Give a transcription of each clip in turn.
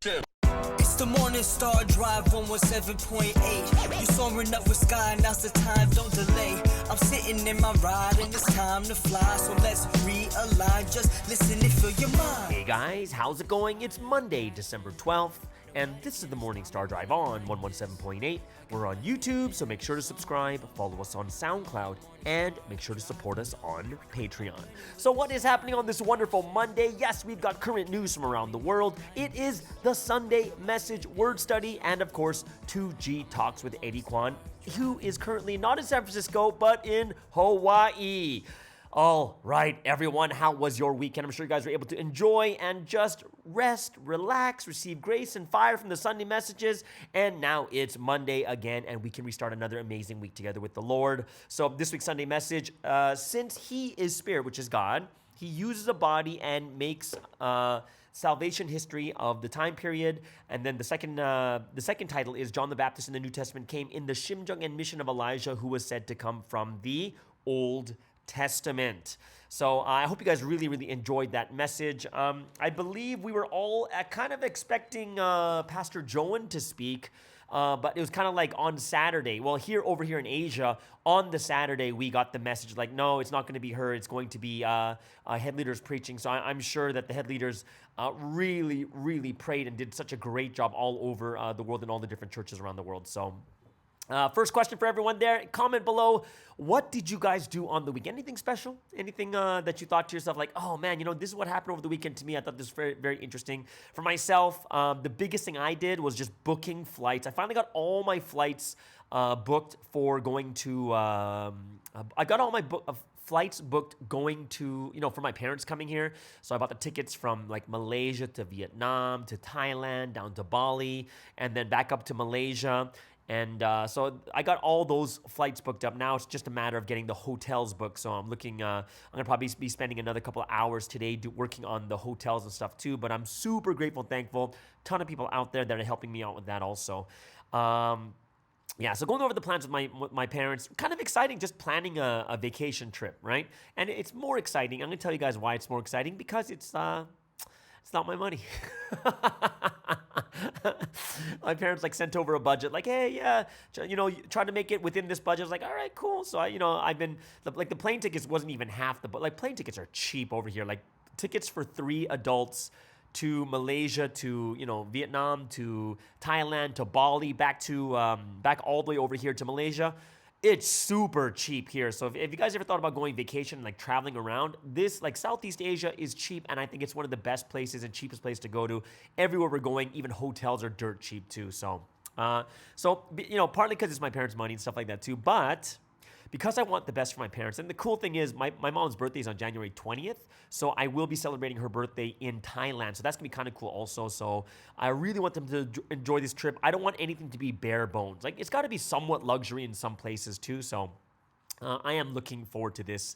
It's the Morning Star Drive 117.8. You soaring up with sky, now's the time, don't delay. I'm sitting in my ride and it's time to fly. So let's realign, just listen and fill your mind. Hey guys, how's it going? It's Monday, December 12th, and this is the Morning Star Drive on 117.8. We're on YouTube, so make sure to subscribe, follow us on SoundCloud, and make sure to support us on Patreon. So what is happening on this wonderful Monday? Yes, we've got current news from around the world. It is the Sunday Message Word Study, and of course, 2G Talks with Eddie Kwan, who is currently not in San Francisco, but in Hawaii. All right, everyone, how was your weekend? I'm sure you guys were able to enjoy and just rest, relax, receive grace and fire from the Sunday messages. And now it's Monday again, and we can restart another amazing week together with the Lord. So this week's Sunday message, since He is Spirit, which is God, He uses a body and makes salvation history of the time period. And then the second title is John the Baptist in the New Testament came in the Shimjung and mission of Elijah, who was said to come from the Old Testament. So I hope you guys really, really enjoyed that message. I believe we were all kind of expecting Pastor Joan to speak, but it was kind of like on Saturday. Well, over here in Asia, on the Saturday, we got the message like, no, it's not going to be her. It's going to be head leaders preaching. So I'm sure that the head leaders really, really prayed and did such a great job all over the world and all the different churches around the world. So first question for everyone there. Comment below. What did you guys do on the weekend? Anything special? Anything that you thought to yourself like, oh man, this is what happened over the weekend to me. I thought this was very, very interesting. For myself, the biggest thing I did was just booking flights. I finally got all my flights booked for going to, I got all my flights booked going to, for my parents coming here. So I bought the tickets from like Malaysia to Vietnam to Thailand, down to Bali, and then back up to Malaysia. And so I got all those flights booked up. Now it's just a matter of getting the hotels booked. So I'm looking, I'm going to probably be spending another couple of hours today working on the hotels and stuff too. But I'm super grateful and thankful. Ton of people out there that are helping me out with that also. Yeah, so going over the plans with my parents, kind of exciting, just planning a vacation trip, right? And it's more exciting. I'm going to tell you guys why it's more exciting, because it's not my money. My parents sent over a budget, hey, yeah, try to make it within this budget. I was like, all right, cool. So I've been the plane tickets wasn't even half plane tickets are cheap over here. Tickets for 3 adults to Malaysia, to Vietnam, to Thailand, to Bali, back all the way over here to Malaysia. It's super cheap here. So if you guys ever thought about going vacation, traveling around, this Southeast Asia is cheap, and I think it's one of the best places and cheapest place to go to. Everywhere we're going, even hotels are dirt cheap too. So partly because it's my parents' money and stuff like that too, but because I want the best for my parents. And the cool thing is my mom's birthday is on January 20th. So I will be celebrating her birthday in Thailand. So that's going to be kind of cool also. So I really want them to enjoy this trip. I don't want anything to be bare bones. It's got to be somewhat luxury in some places too. So I am looking forward to this.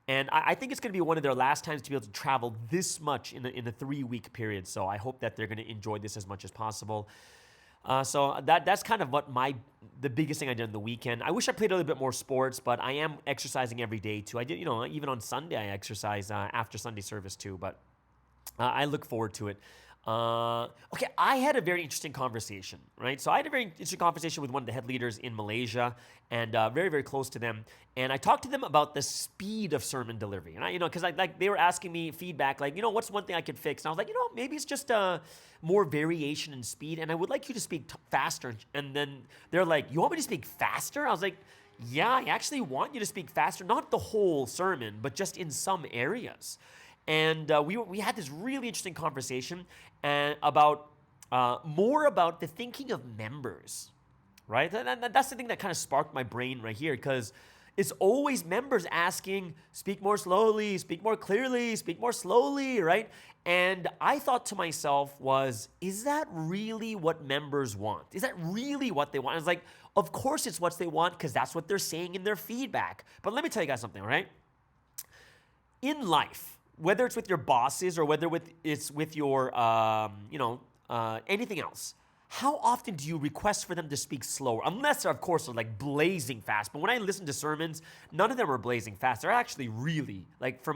And I think it's going to be one of their last times to be able to travel this much in a 3-week period. So I hope that they're going to enjoy this as much as possible. So that's kind of what the biggest thing I did on the weekend. I wish I played a little bit more sports, but I am exercising every day too. I did, even on Sunday I exercise after Sunday service too, but I look forward to it. Okay, I had a very interesting conversation, right? So I had a very interesting conversation with one of the head leaders in Malaysia, and very, very close to them. And I talked to them about the speed of sermon delivery. And because they were asking me feedback, what's one thing I could fix? And I was like, maybe it's just more variation in speed, and I would like you to speak faster. And then they're like, you want me to speak faster? I was like, yeah, I actually want you to speak faster, not the whole sermon, but just in some areas. And we had this really interesting conversation about more about the thinking of members, right? That's the thing that kind of sparked my brain right here, because it's always members asking, speak more slowly, speak more clearly, speak more slowly, right? And I thought to myself is that really what members want? Is that really what they want? I was like, of course it's what they want, because that's what they're saying in their feedback. But let me tell you guys something, right? In life, whether it's with your bosses or whether it's with your, anything else, how often do you request for them to speak slower? Unless, of course, they're like blazing fast. But when I listen to sermons, none of them are blazing fast. They're actually really, like for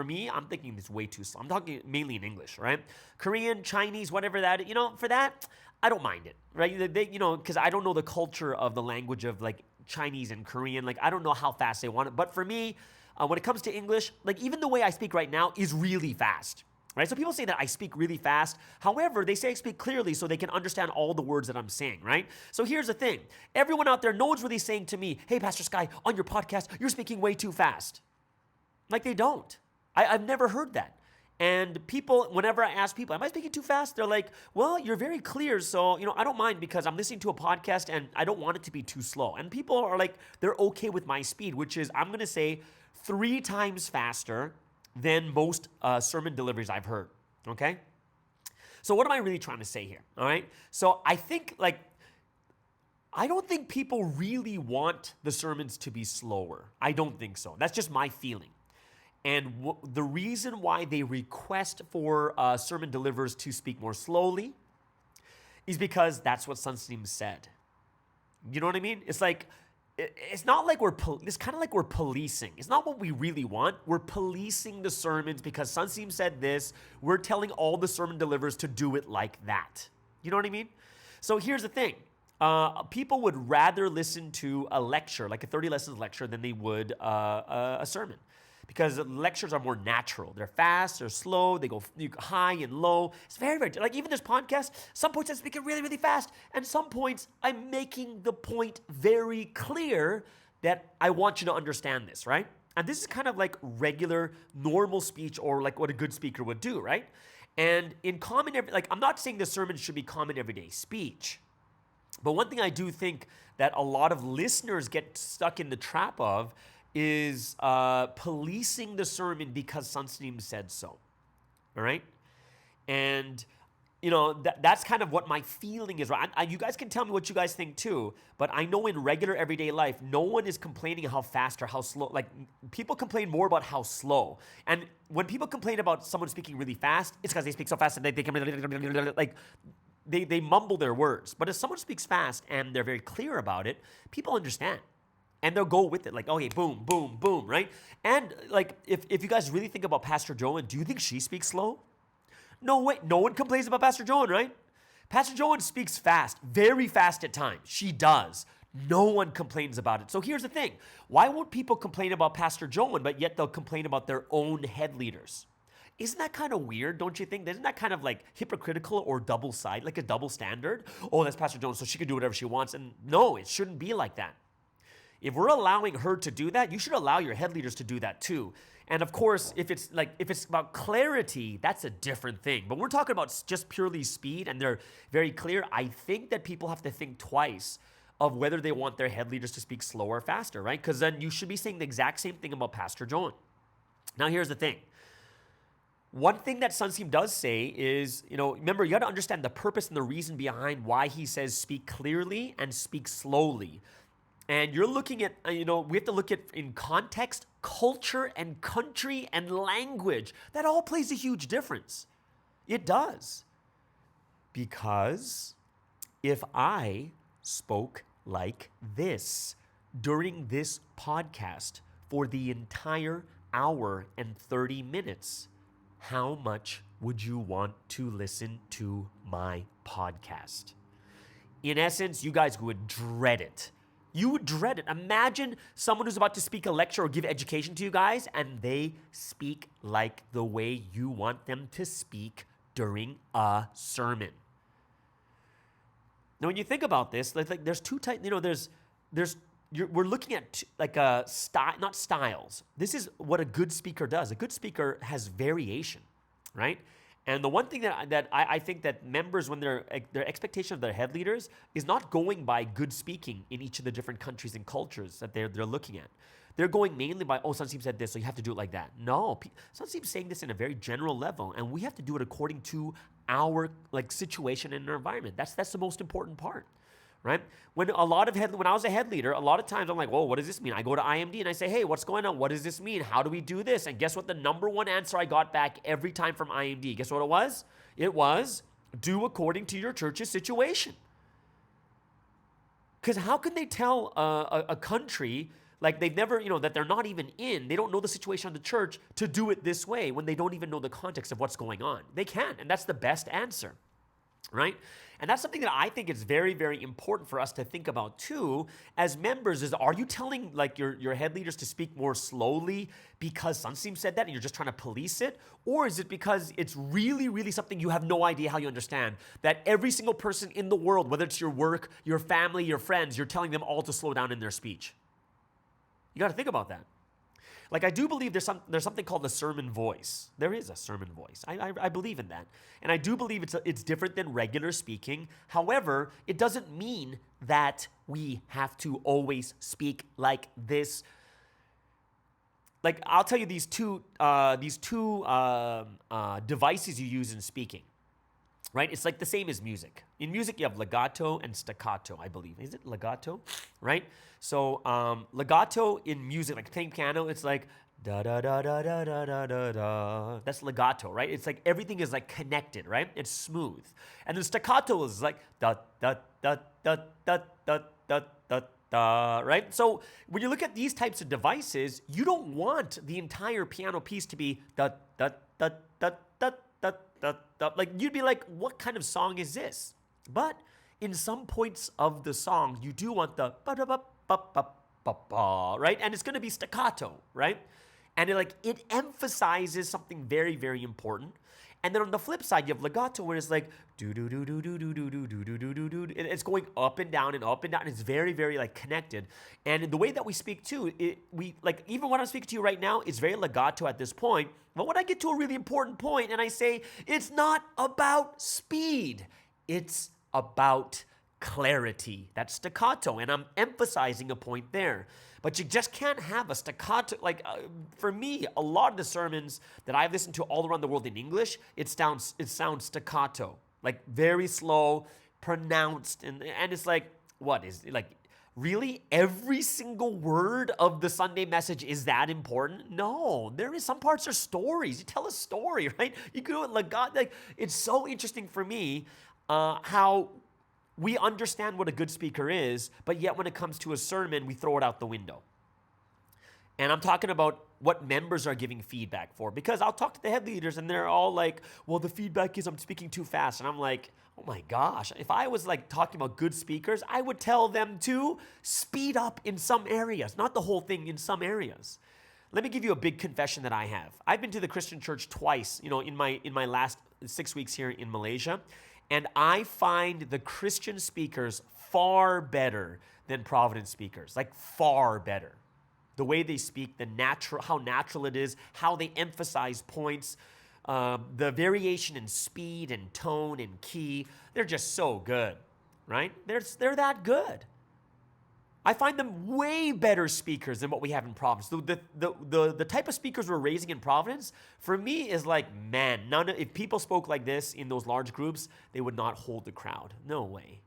me, I'm thinking it's way too slow. I'm talking mainly in English, right? Korean, Chinese, whatever that, for that, I don't mind it, right? Because I don't know the culture of the language of like Chinese and Korean. Like, I don't know how fast they want it. But for me, when it comes to English, like even the way I speak right now is really fast. Right? So people say that I speak really fast. However, they say I speak clearly so they can understand all the words that I'm saying, right? So here's the thing. Everyone out there, no one's really saying to me, hey, Pastor Sky, on your podcast, you're speaking way too fast. Like they don't. I've never heard that. And people, whenever I ask people, am I speaking too fast? They're like, well, you're very clear. So, I don't mind because I'm listening to a podcast and I don't want it to be too slow. And people are like, they're okay with my speed, which is, I'm going to say 3 times faster than most sermon deliveries I've heard, okay? So what am I really trying to say here, all right? So I think, I don't think people really want the sermons to be slower. I don't think so. That's just my feeling. And the reason why they request for sermon deliverers to speak more slowly is because that's what Sunsteam said. You know what I mean? It's like, it's not like it's kind of like we're policing. It's not what we really want. We're policing the sermons because Sunsteam said this. We're telling all the sermon deliverers to do it like that. You know what I mean? So here's the thing. People would rather listen to a lecture, like a 30 lessons lecture, than they would a sermon. Because lectures are more natural. They're fast, they're slow, they go high and low. It's very, very, like even this podcast, some points I'm speaking really, really fast, and some points I'm making the point very clear that I want you to understand this, right? And this is kind of like regular, normal speech or like what a good speaker would do, right? And in I'm not saying the sermon should be common everyday speech, but one thing I do think that a lot of listeners get stuck in the trap of is policing the sermon because Sunsteam said so, all right? And, that's kind of what my feeling is, right? You guys can tell me what you guys think too, but I know in regular everyday life, no one is complaining how fast or how slow. Like, people complain more about how slow. And when people complain about someone speaking really fast, it's because they speak so fast and they can, they mumble their words. But if someone speaks fast and they're very clear about it, people understand. And they'll go with it, like, okay, boom, boom, boom, right? And like, if you guys really think about Pastor Joan, do you think she speaks slow? No way. No one complains about Pastor Joan, right? Pastor Joan speaks fast, very fast at times. She does. No one complains about it. So here's the thing. Why won't people complain about Pastor Joan, but yet they'll complain about their own head leaders? Isn't that kind of weird, don't you think? Isn't that kind of like hypocritical or double-sided, like a double standard? Oh, that's Pastor Joan, so she can do whatever she wants. And no, it shouldn't be like that. If we're allowing her to do that, you should allow your head leaders to do that too. And of course, if it's about clarity, that's a different thing. But we're talking about just purely speed and they're very clear. I think that people have to think twice of whether they want their head leaders to speak slower or faster, right? Because then you should be saying the exact same thing about Pastor Joan. Now, here's the thing. One thing that Sunsteam does say is, remember, you got to understand the purpose and the reason behind why he says speak clearly and speak slowly. And you're looking at, we have to look at in context, culture, and country, and language. That all plays a huge difference. It does. Because if I spoke like this during this podcast for the entire hour and 30 minutes, how much would you want to listen to my podcast? In essence, you guys would dread it. You would dread it. Imagine someone who's about to speak a lecture or give education to you guys, and they speak like the way you want them to speak during a sermon. Now, when you think about this, there's two types. We're looking at not styles. This is what a good speaker does. A good speaker has variation, right? And the one thing that I think that members, when their expectation of their head leaders is not going by good speaking in each of the different countries and cultures that they're looking at. They're going mainly by, Sunsteam said this, so you have to do it like that. No, Sunsteam's saying this in a very general level, and we have to do it according to our situation and our environment. That's the most important part. Right? When I was a head leader, a lot of times I'm like, whoa, what does this mean? I go to IMD and I say, hey, what's going on? What does this mean? How do we do this? And guess what? The number one answer I got back every time from IMD, guess what it was? It was, do according to your church's situation. Because how can they tell a country like they've never, that they're not even in, they don't know the situation of the church to do it this way when they don't even know the context of what's going on? They can, and that's the best answer, right? And that's something that I think is very, very important for us to think about too as members is, are you telling like your head leaders to speak more slowly because Sunseam said that and you're just trying to police it? Or is it because it's really, really something you have no idea how you understand, that every single person in the world, whether it's your work, your family, your friends, you're telling them all to slow down in their speech? You got to think about that. Like, I do believe there's something called the sermon voice. There is a sermon voice. I believe in that. And I do believe it's different than regular speaking. However, it doesn't mean that we have to always speak like this. Like, I'll tell you these two devices you use in speaking, right? It's like the same as music. In music, you have legato and staccato, I believe. Is it legato? Right? So legato in music, like playing piano, it's like da da da da da da da da da. That's legato, right? It's like everything is like connected, right? It's smooth. And then staccato is like da da da da da da da da da, right? So when you look at these types of devices, you don't want the entire piano piece to be da da da da da da da da. Like, you'd be like, what kind of song is this? But in some points of the song, you do want the ba da ba ba ba ba ba, right? And it's going to be staccato, right? And it emphasizes something very, very important. And then on the flip side, you have legato, where it's like do do do do do do do do do do do do do. It's going up and down and up and down. And it's very, very like connected. And in the way that we speak too, even when I'm speaking to you right now, it's very legato at this point. But when I get to a really important point and I say it's not about speed, it's about clarity. That's staccato, and I'm emphasizing a point there. But you just can't have a staccato. For me, a lot of the sermons that I've listened to all around the world in English, it sounds staccato, like very slow, pronounced, and it's like, what is it? Like, really? Every single word of the Sunday message is that important? No, some parts are stories. You tell a story, right? You can do it legato. Like, it's so interesting for me how we understand what a good speaker is, but yet when it comes to a sermon, we throw it out the window. And I'm talking about what members are giving feedback for, because I'll talk to the head leaders and they're all like, well, the feedback is I'm speaking too fast. And I'm like, oh my gosh, if I was like talking about good speakers, I would tell them to speed up in some areas, not the whole thing, in some areas. Let me give you a big confession that I have. I've been to the Christian church twice, in my last 6 weeks here in Malaysia. And I find the Christian speakers far better than Providence speakers, like far better. The way they speak, how natural it is, how they emphasize points, the variation in speed and tone and key, they're just so good, right? They're that good. I find them way better speakers than what we have in Providence. The type of speakers we're raising in Providence, for me, is like, man, if people spoke like this in those large groups, they would not hold the crowd. No way.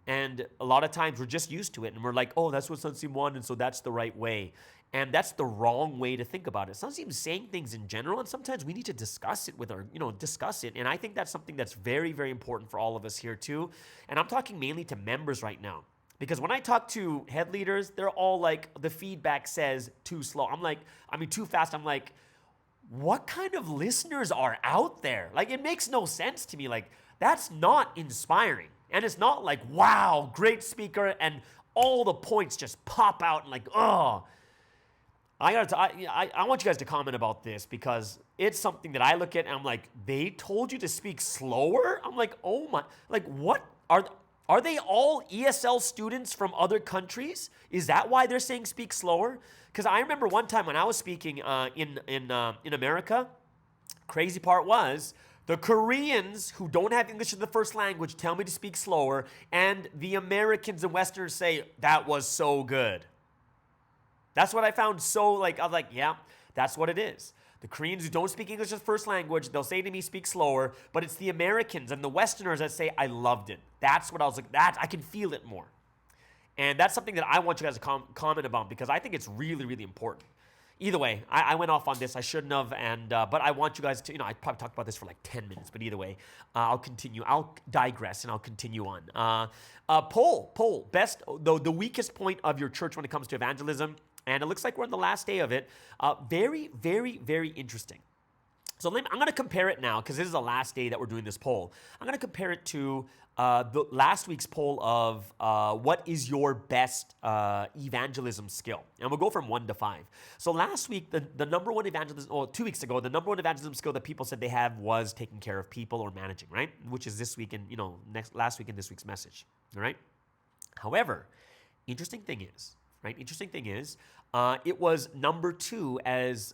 And a lot of times we're just used to it, and we're like, oh, that's what Sunseam wanted, and so that's the right way. And that's the wrong way to think about it. Sunseam's saying things in general, and sometimes we need to discuss it discuss it. And I think that's something that's very, very important for all of us here too. And I'm talking mainly to members right now. Because when I talk to head leaders, they're all like, the feedback says too slow. Too fast. I'm like, what kind of listeners are out there? Like, it makes no sense to me. Like, that's not inspiring. And it's not like, wow, great speaker, and all the points just pop out and like, oh. I want you guys to comment about this, because it's something that I look at and I'm like, they told you to speak slower? I'm like, oh my, like, what are they all ESL students from other countries? Is that why they're saying speak slower? Because I remember one time when I was speaking in America, crazy part was the Koreans who don't have English as the first language tell me to speak slower, and the Americans and Westerners say, that was so good. That's what I found I was like, yeah, that's what it is. The Koreans who don't speak English as first language, they'll say to me, speak slower, but it's the Americans and the Westerners that say, I loved it. That's what I was like, I can feel it more. And that's something that I want you guys to comment about, because I think it's really, really important. either way, I went off on this. I shouldn't have, but I want you guys to, I probably talked about this for like 10 minutes, but either way, I'll continue. I'll digress and I'll continue on. Poll, best, the weakest point of your church when it comes to evangelism, and it looks like we're on the last day of it. Very, very, very interesting. So I'm going to compare it now because this is the last day that we're doing this poll. I'm going to compare it to the last week's poll of what is your best evangelism skill? And we'll go from 1 to 5. So last week, the number one evangelism, 2 weeks ago, the number one evangelism skill that people said they have was taking care of people or managing, right? Which is this week and, last week in this week's message, all right? However, interesting thing is, it was number 2 as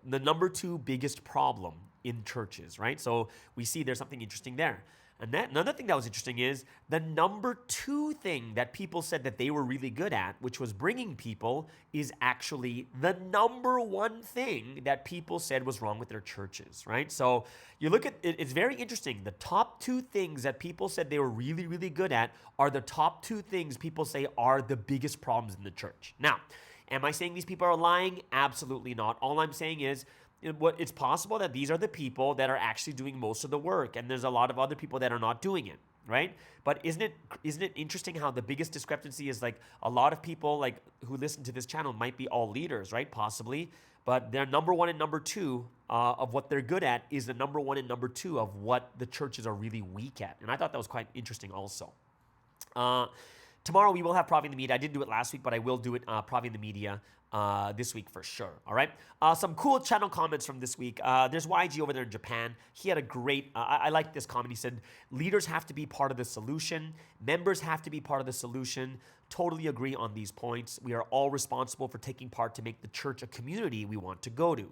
the number 2 biggest problem in churches, right? So we see there's something interesting there. And another thing that was interesting is the number 2 thing that people said that they were really good at, which was bringing people, is actually the number 1 thing that people said was wrong with their churches, right? So you look at it, it's very interesting. The top 2 things that people said they were really, really good at are the top 2 things people say are the biggest problems in the church. Now, am I saying these people are lying? Absolutely not. All I'm saying is it's possible that these are the people that are actually doing most of the work, and there's a lot of other people that are not doing it, right? But isn't it interesting how the biggest discrepancy is like a lot of people like who listen to this channel might be all leaders, right? Possibly, but their number 1 and number 2 of what they're good at is the number 1 and number 2 of what the churches are really weak at, and I thought that was quite interesting also. Tomorrow we will have Provi in the Media. I didn't do it last week, but I will do it Provi in the Media this week for sure. All right. Some cool channel comments from this week. There's YG over there in Japan. He had a great, I like this comment. He said, leaders have to be part of the solution. Members have to be part of the solution. Totally agree on these points. We are all responsible for taking part to make the church a community we want to go to.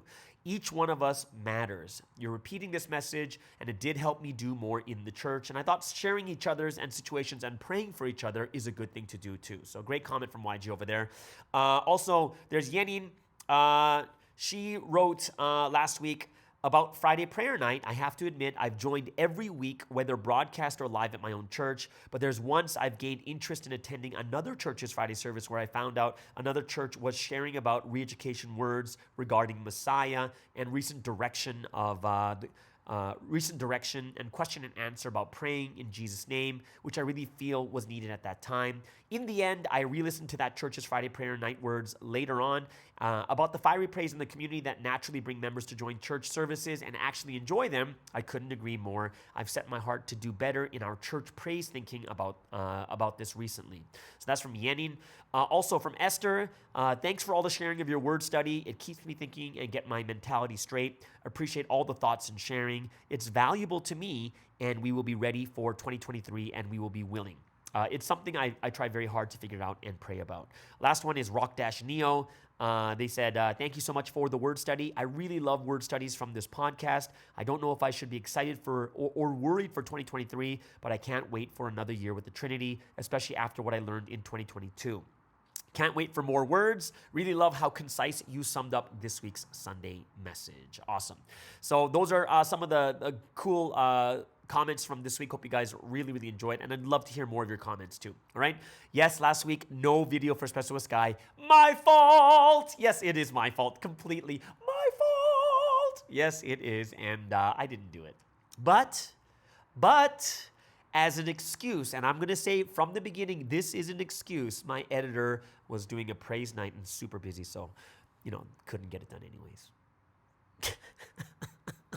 Each one of us matters. You're repeating this message, and it did help me do more in the church. And I thought sharing each other's and situations and praying for each other is a good thing to do too. So great comment from YG over there. Also, there's Yenin. She wrote last week about Friday prayer night. I have to admit, I've joined every week, whether broadcast or live at my own church, but there's once I've gained interest in attending another church's Friday service where I found out another church was sharing about re-education words regarding Messiah and recent direction and question and answer about praying in Jesus' name, which I really feel was needed at that time. In the end, I re-listened to that church's Friday prayer night words later on about the fiery praise in the community that naturally bring members to join church services and actually enjoy them. I couldn't agree more. I've set my heart to do better in our church praise thinking about this recently. So that's from Yenin. Also from Esther, thanks for all the sharing of your word study. It keeps me thinking and get my mentality straight. Appreciate all the thoughts and sharing. It's valuable to me, and we will be ready for 2023, and we will be willing. It's something I try very hard to figure out and pray about. Last one is Rock-Neo. They said, thank you so much for the word study. I really love word studies from this podcast. I don't know if I should be excited for or worried for 2023, but I can't wait for another year with the Trinity, especially after what I learned in 2022. Can't wait for more words. Really love how concise you summed up this week's Sunday message. Awesome. So those are some of the cool comments from this week. Hope you guys really, really enjoyed, and I'd love to hear more of your comments too. All right. Yes, last week, no video for Specialist Guy. My fault. Yes, it is my fault. Completely my fault. Yes, it is, and I didn't do it. But as an excuse, and I'm going to say from the beginning, this is an excuse. My editor was doing a praise night and super busy, so, couldn't get it done anyways.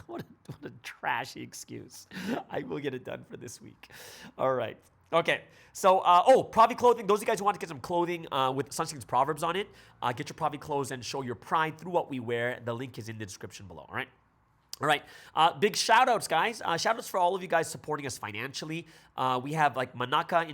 What a trashy excuse. I will get it done for this week. All right. Okay. So, Provi clothing. Those of you guys who want to get some clothing with Sunstream's Proverbs on it, get your Provi clothes and show your pride through what we wear. The link is in the description below. All right. All right. Big shout outs, guys. Shout outs for all of you guys supporting us financially. We have like Manaka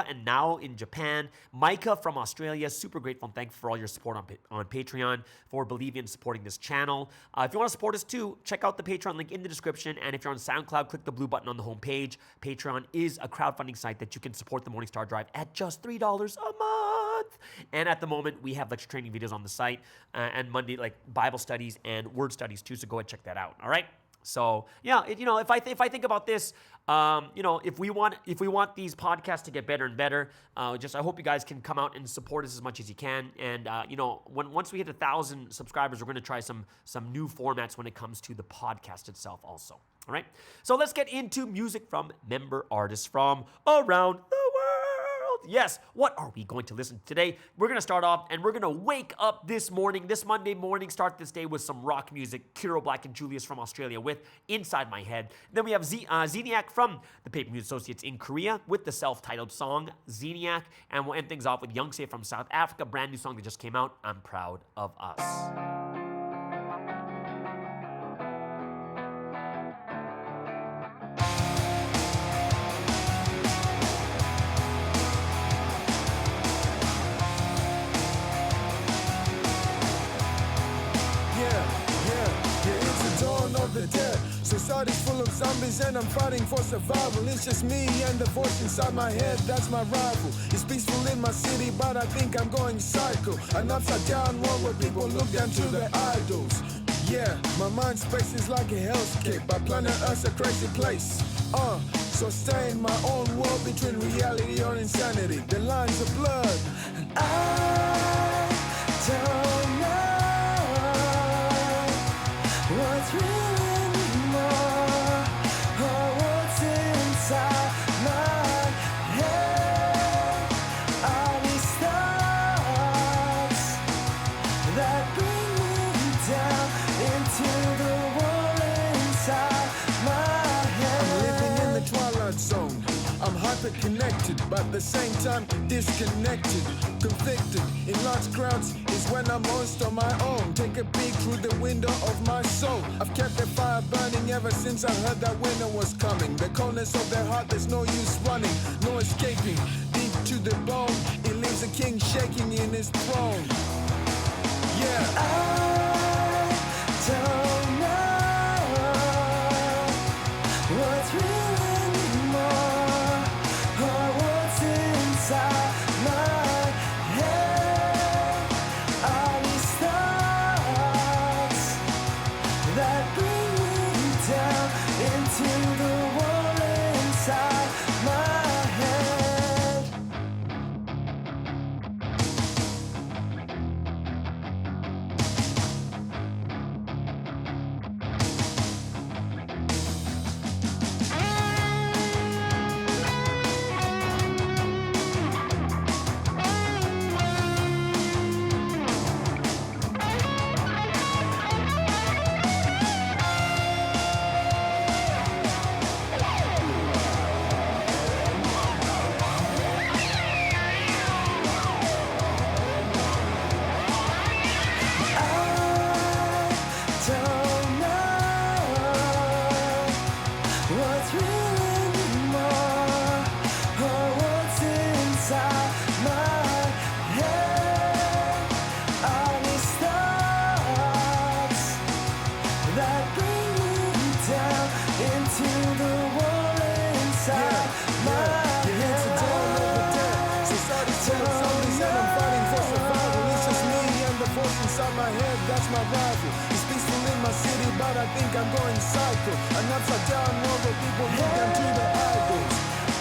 and Now in Japan, Micah from Australia. Super grateful and thankful for all your support on Patreon, for believing and supporting this channel. If you want to support us too, check out the Patreon link in the description. And if you're on SoundCloud, click the blue button on the homepage. Patreon is a crowdfunding site that you can support the Morning Star Drive at just $3 a month. And at the moment, we have lecture training videos on the site and Monday, like Bible studies and word studies too. So go ahead and check that out. All right. So yeah, if I think about this, if we want these podcasts to get better and better, I hope you guys can come out and support us as much as you can. And once we hit 1,000 subscribers, we're going to try some new formats when it comes to the podcast itself also. All right. So let's get into music from member artists from around the world. Yes. What are we going to listen to today? We're going to start off and we're going to wake up this Monday morning, start this day with some rock music. Kiro Black and Julius from Australia with Inside My Head. Then we have Zeniac from the Paper Music Associates in Korea with the self-titled song Zeniac. And we'll end things off with Youngse from South Africa, brand new song that just came out, I'm Proud of Us. The dead. Society's full of zombies and I'm fighting for survival. It's just me and the voice inside my head, that's my rival. It's peaceful in my city, but I think I'm going psycho. An upside down world where people look down to their idols. Yeah, my mind space is like a hellscape, but planet Earth's a crazy place. So stay in my own world between reality or insanity. The lines are blurred. I don't know what's real. Connected, but at the same time disconnected. Convicted in large crowds is when I'm most on my own. Take a peek through the window of my soul. I've kept the fire burning ever since I heard that winter was coming. The coldness of their heart, there's no use running, no escaping. Deep to the bone, it leaves a king shaking in his throne. Yeah, I don't know what's real. Inside my head, that's my rival. It's peaceful in my city, but I think I'm going psycho. An upside down world where people look down to their idols.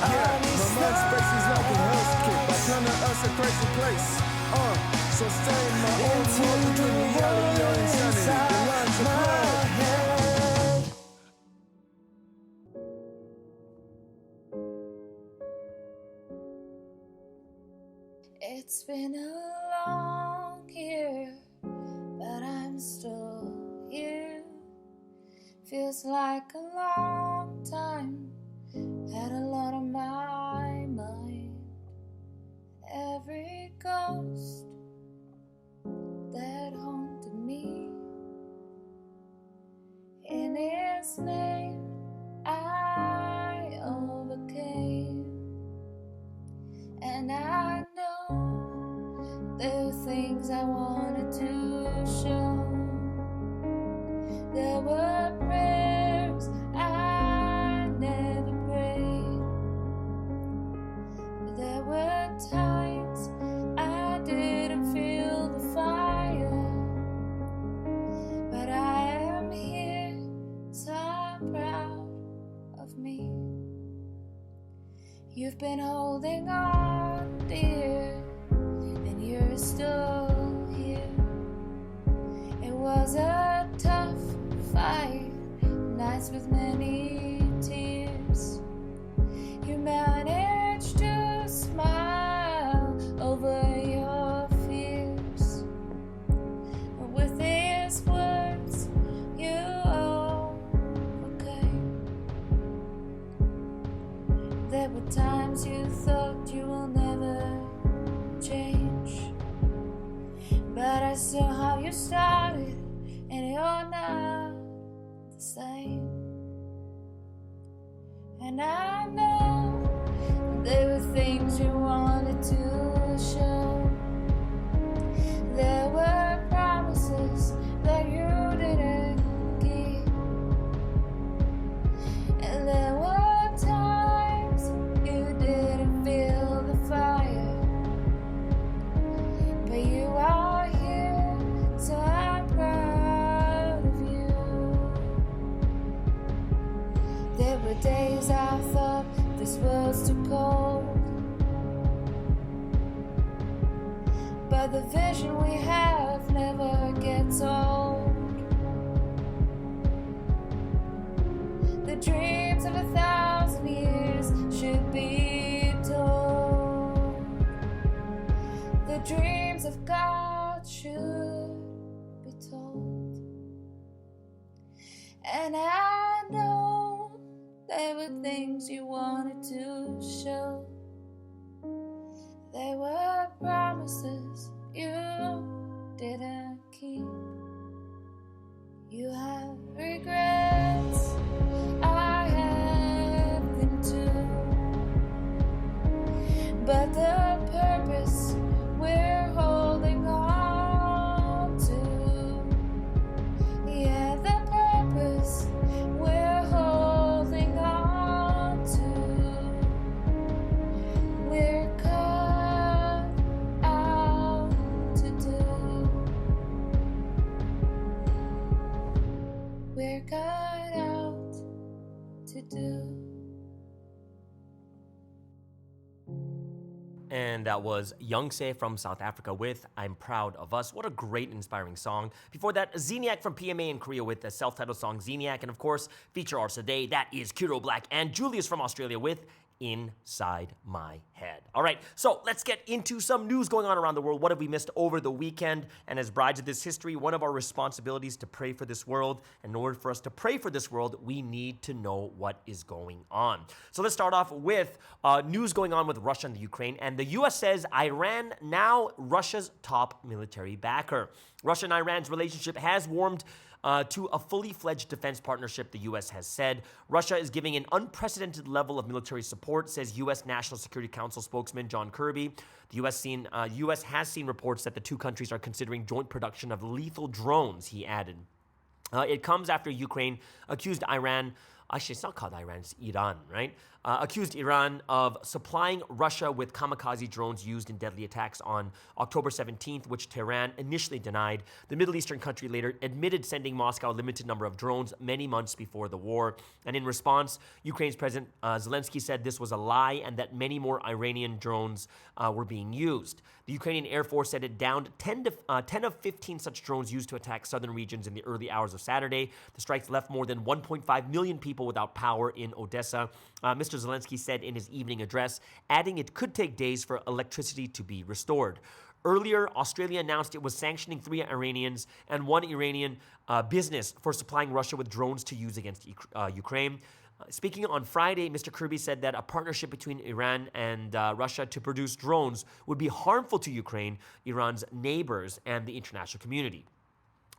Yeah, my mind space is like a hellscape. But planet Earth's a crazy place. So stay in my own world between reality or insanity. The lines are blurred. It's been a long year, but I'm still here. Feels like a long time, had a lot on my mind. Every ghost that haunted me, in His name I overcame. And I know there were things I wanted to show. There were prayers You've been holding on, dear, and you're still here. It was a tough fight, nights with many tears. You managed to smile over your fears. With these words, you overcame. There were times you thought you will never change, but I saw how you started, and you're not the same. And I know there were things you wanted to show. There were promises that you didn't keep, and there were times you didn't feel the fire. But you are here, so I'm proud of you. There were days I thought this was too cold, but the vision we have never gets old. The dreams of 1,000 years should be told. The dreams of God should be told. And I know there were things you wanted to show. There were promises you didn't keep. You have regrets, I have them too. But the purpose we're holding on to, yeah, the purpose we're holding on to, we're cut out to do. We're cut out to do. And that was Youngse from South Africa with I'm Proud of Us. What a great, inspiring song. Before that, Zeniac from PMA in Korea with the self-titled song Zeniac. And of course, feature artist today, that is Kiro Black and Julius from Australia with Inside My Head. All right, so let's get into some news going on around the world. What have we missed over the weekend? And as brides of this history, one of our responsibilities to pray for this world. And in order for us to pray for this world, we need to know what is going on. So let's start off with news going on with Russia and the Ukraine. And the U.S. says Iran now Russia's top military backer. Russia and Iran's relationship has warmed to a fully fledged defense partnership, the U.S. has said. Russia is giving an unprecedented level of military support, says U.S. National Security Council spokesman John Kirby. The U.S. has seen reports that the two countries are considering joint production of lethal drones, he added. It comes after Ukraine accused Iran, actually it's not called Iran, it's Iran, right? Accused Iran of supplying Russia with kamikaze drones used in deadly attacks on October 17th, which Tehran initially denied. The Middle Eastern country later admitted sending Moscow a limited number of drones many months before the war. And in response, Ukraine's President Zelensky said this was a lie and that many more Iranian drones were being used. The Ukrainian Air Force said it downed 10 of 15 such drones used to attack southern regions in the early hours of Saturday. The strikes left more than 1.5 million people without power in Odessa. Mr. Zelensky said in his evening address, adding it could take days for electricity to be restored. Earlier, Australia announced it was sanctioning 3 Iranians and 1 Iranian business for supplying Russia with drones to use against Ukraine. Speaking on Friday, Mr. Kirby said that a partnership between Iran and Russia to produce drones would be harmful to Ukraine, Iran's neighbors, and the international community.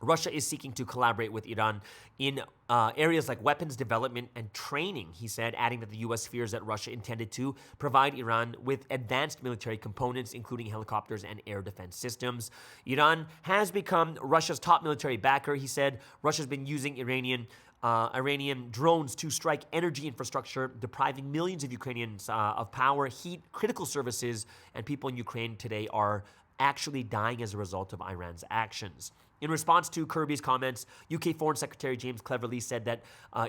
Russia is seeking to collaborate with Iran in areas like weapons development and training, he said, adding that the U.S. fears that Russia intended to provide Iran with advanced military components, including helicopters and air defense systems. Iran has become Russia's top military backer, he said. Russia's been using Iranian drones to strike energy infrastructure, depriving millions of Ukrainians of power, heat, critical services, and people in Ukraine today are actually dying as a result of Iran's actions. In response to Kirby's comments, UK Foreign Secretary James Cleverly said that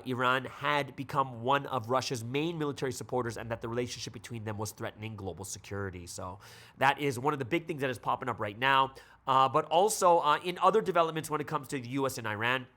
Iran had become one of Russia's main military supporters and that the relationship between them was threatening global security. So that is one of the big things that is popping up right now. But also in other developments when it comes to the U.S. and Iran,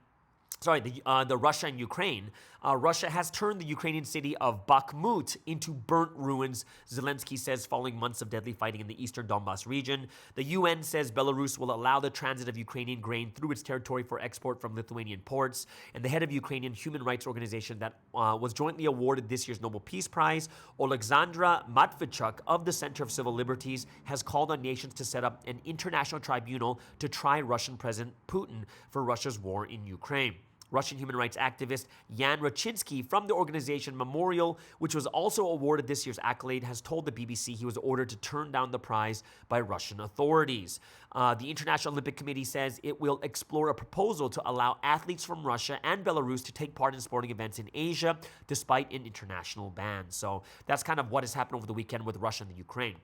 the Russia and Ukraine. Russia has turned the Ukrainian city of Bakhmut into burnt ruins, Zelensky says, following months of deadly fighting in the eastern Donbas region. The UN says Belarus will allow the transit of Ukrainian grain through its territory for export from Lithuanian ports. And the head of Ukrainian human rights organization that was jointly awarded this year's Nobel Peace Prize, Oleksandra Matvichuk of the Center of Civil Liberties, has called on nations to set up an international tribunal to try Russian President Putin for Russia's war in Ukraine. Russian human rights activist Yan Rachinsky from the organization Memorial, which was also awarded this year's accolade, has told the BBC he was ordered to turn down the prize by Russian authorities. The International Olympic Committee says it will explore a proposal to allow athletes from Russia and Belarus to take part in sporting events in Asia, despite an international ban. So that's kind of what has happened over the weekend with Russia and the Ukraine.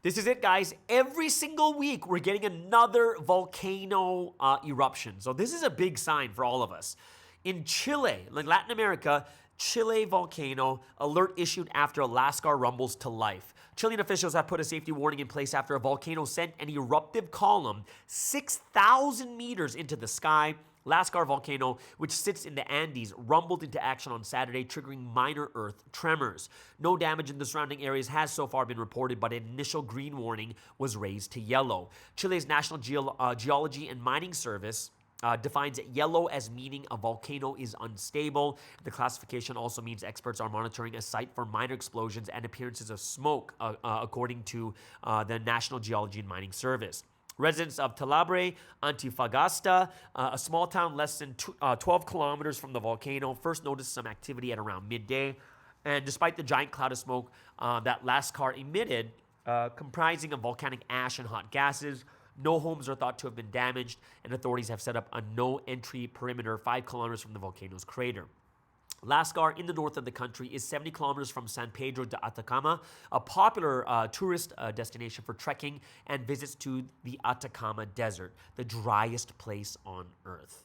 This is it, guys. Every single week, we're getting another volcano eruption. So this is a big sign for all of us. In Chile, like Latin America, Chile volcano alert issued after a Lascar rumbles to life. Chilean officials have put a safety warning in place after a volcano sent an eruptive column 6,000 meters into the sky. Lascar volcano, which sits in the Andes, rumbled into action on Saturday, triggering minor earth tremors. No damage in the surrounding areas has so far been reported, but an initial green warning was raised to yellow. Chile's National Geology and Mining Service defines yellow as meaning a volcano is unstable. The classification also means experts are monitoring a site for minor explosions and appearances of smoke, according to the National Geology and Mining Service. Residents of Talabre, Antofagasta, a small town less than 12 kilometers from the volcano, first noticed some activity at around midday. And despite the giant cloud of smoke that Lascar emitted, comprising of volcanic ash and hot gases, no homes are thought to have been damaged, and authorities have set up a no-entry perimeter 5 kilometers from the volcano's crater. Lascar, in the north of the country, is 70 kilometers from San Pedro de Atacama, a popular tourist destination for trekking and visits to the Atacama Desert, the driest place on Earth.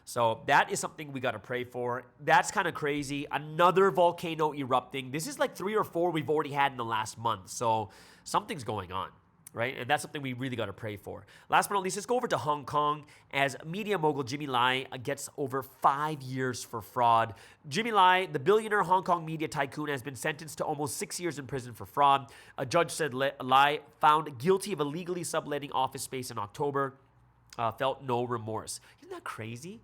So that is something we got to pray for. That's kind of crazy. Another volcano erupting. This is like 3 or 4 we've already had in the last month. So something's going on, right? And that's something we really got to pray for. Last but not least, let's go over to Hong Kong as media mogul Jimmy Lai gets over 5 years for fraud. Jimmy Lai, the billionaire Hong Kong media tycoon, has been sentenced to almost 6 years in prison for fraud. A judge said Lai, found guilty of illegally subletting office space in October, felt no remorse. Isn't that crazy?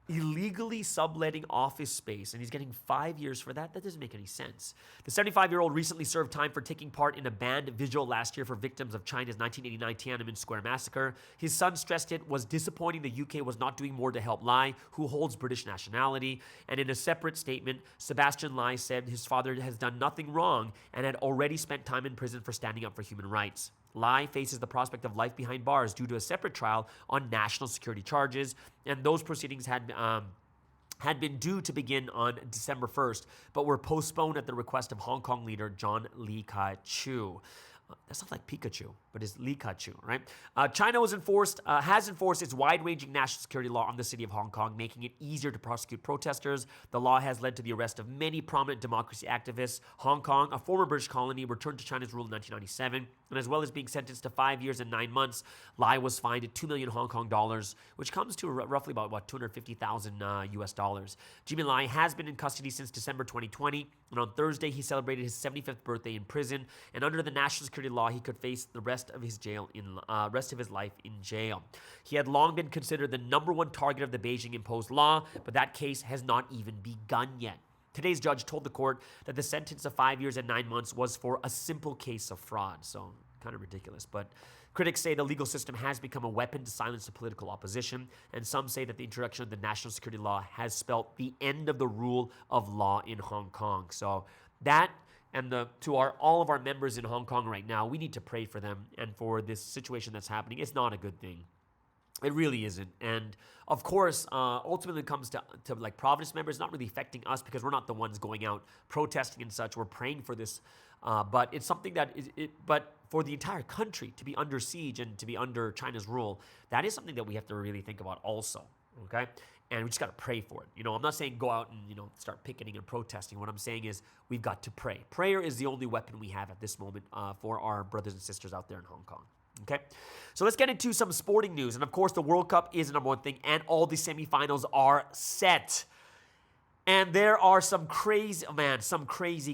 Illegally subletting office space, and he's getting 5 years for that? That doesn't make any sense. The 75-year-old recently served time for taking part in a banned vigil last year for victims of China's 1989 Tiananmen Square massacre. His son stressed it was disappointing the UK was not doing more to help Lai, who holds British nationality. And in a separate statement, Sebastian Lai said his father has done nothing wrong and had already spent time in prison for standing up for human rights. Lai faces the prospect of life behind bars due to a separate trial on national security charges, and those proceedings had been due to begin on December 1st, but were postponed at the request of Hong Kong leader John Lee Ka-chiu. That sounds like Pikachu, but it's Lee Ka-chiu, right? China has enforced its wide-ranging national security law on the city of Hong Kong, making it easier to prosecute protesters. The law has led to the arrest of many prominent democracy activists. Hong Kong, a former British colony, returned to China's rule in 1997, and as well as being sentenced to 5 years and 9 months, Lai was fined at 2 million Hong Kong dollars, which comes to roughly about $250,000 US dollars. Jimmy Lai has been in custody since December 2020, and on Thursday he celebrated his 75th birthday in prison. And under the national security law, he could face the rest of his life in jail. He had long been considered the #1 target of the Beijing imposed law, but that case has not even begun yet. Today's judge told the court that the sentence of 5 years and 9 months was for a simple case of fraud. So kind of ridiculous. But critics say the legal system has become a weapon to silence the political opposition, and some say that the introduction of the national security law has spelt the end of the rule of law in Hong Kong. So that, and all of our members in Hong Kong right now, we need to pray for them and for this situation that's happening. It's not a good thing. It really isn't. And of course, ultimately it comes to like Providence members, not really affecting us because we're not the ones going out protesting and such. We're praying for this. But it's something that but for the entire country to be under siege and to be under China's rule, that is something that we have to really think about also. Okay. And we just got to pray for it. I'm not saying go out and, start picketing and protesting. What I'm saying is we've got to pray. Prayer is the only weapon we have at this moment for our brothers and sisters out there in Hong Kong. Okay, so let's get into some sporting news. And of course, the World Cup is the number one thing, and all the semifinals are set. And there are some crazy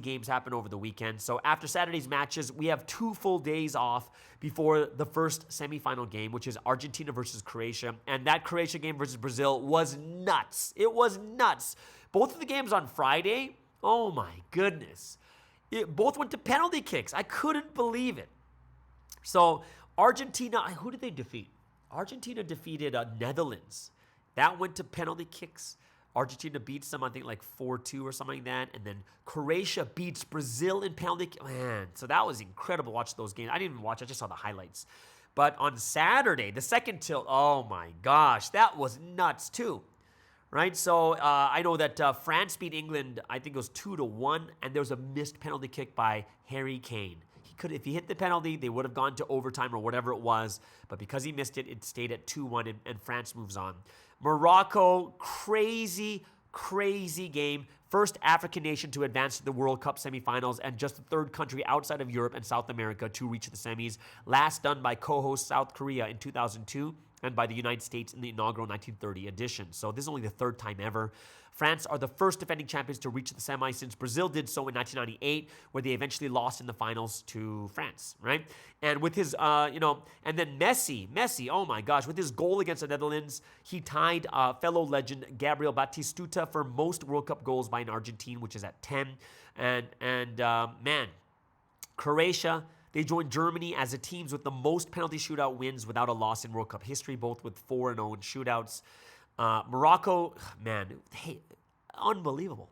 games happen over the weekend. So after Saturday's matches, we have 2 full days off before the first semifinal game, which is Argentina versus Croatia. And that Croatia game versus Brazil was nuts. It was nuts. Both of the games on Friday, oh my goodness. Both went to penalty kicks. I couldn't believe it. So Argentina, who did they defeat? Argentina defeated Netherlands. That went to penalty kicks. Argentina beats them, I think, like 4-2 or something like that. And then Croatia beats Brazil in penalty kicks. Man, so that was incredible watching those games. I didn't even watch. I just saw the highlights. But on Saturday, the second tilt, oh my gosh, that was nuts too. Right? So I know that France beat England, I think it was 2-1. And there was a missed penalty kick by Harry Kane. If he hit the penalty, they would have gone to overtime or whatever it was. But because he missed it, it stayed at 2-1, and France moves on. Morocco, crazy game. First African nation to advance to the World Cup semifinals, and just the third country outside of Europe and South America to reach the semis. Last done by co-host South Korea in 2002 and by the United States in the inaugural 1930 edition. So this is only the third time ever. France are the first defending champions to reach the semis since Brazil did so in 1998, where they eventually lost in the finals to France, right? And with his, and then Messi, oh my gosh, with his goal against the Netherlands, he tied fellow legend Gabriel Batistuta for most World Cup goals by an Argentine, which is at 10. And Croatia, they joined Germany as the teams with the most penalty shootout wins without a loss in World Cup history, both with 4-0 in shootouts. Morocco, man, hey, unbelievable,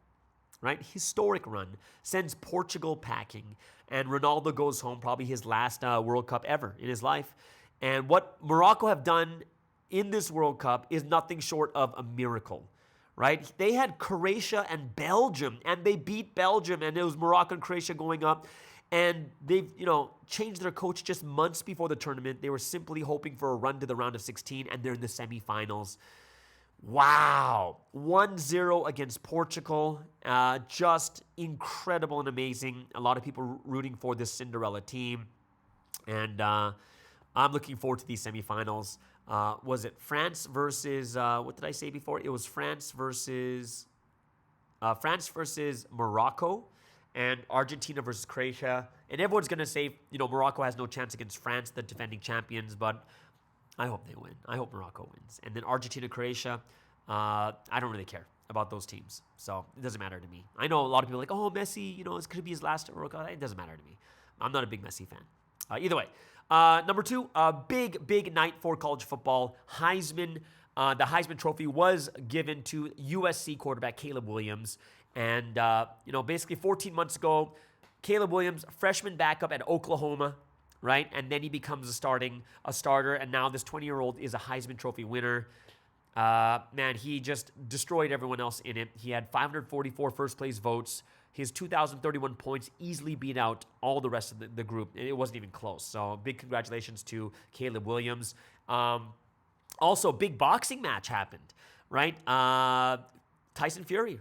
right? Historic run, sends Portugal packing, and Ronaldo goes home, probably his last World Cup ever in his life. And what Morocco have done in this World Cup is nothing short of a miracle, right? They had Croatia and Belgium, and they beat Belgium, and it was Morocco and Croatia going up. And they've, changed their coach just months before the tournament. They were simply hoping for a run to the round of 16, and they're in the semifinals. Wow. 1-0 against Portugal. Just incredible and amazing. A lot of people rooting for this Cinderella team. And I'm looking forward to these semifinals. Was it France versus, what did I say before? It was France versus Morocco and Argentina versus Croatia. And everyone's going to say, Morocco has no chance against France, the defending champions, but I hope they win. I hope Morocco wins. And then Argentina, Croatia, I don't really care about those teams. So it doesn't matter to me. I know a lot of people are like, oh, Messi, it's going to be his last World Cup. It doesn't matter to me. I'm not a big Messi fan. Either way. Number 2, big night for college football. The Heisman Trophy was given to USC quarterback Caleb Williams. And, basically 14 months ago, Caleb Williams, freshman backup at Oklahoma, right? And then he becomes a starter, and now this 20-year-old is a Heisman Trophy winner. Man, he just destroyed everyone else in it. He had 544 first-place votes. His 2,031 points easily beat out all the rest of the group. It wasn't even close. So big congratulations to Caleb Williams. Also, big boxing match happened, right? Tyson Fury,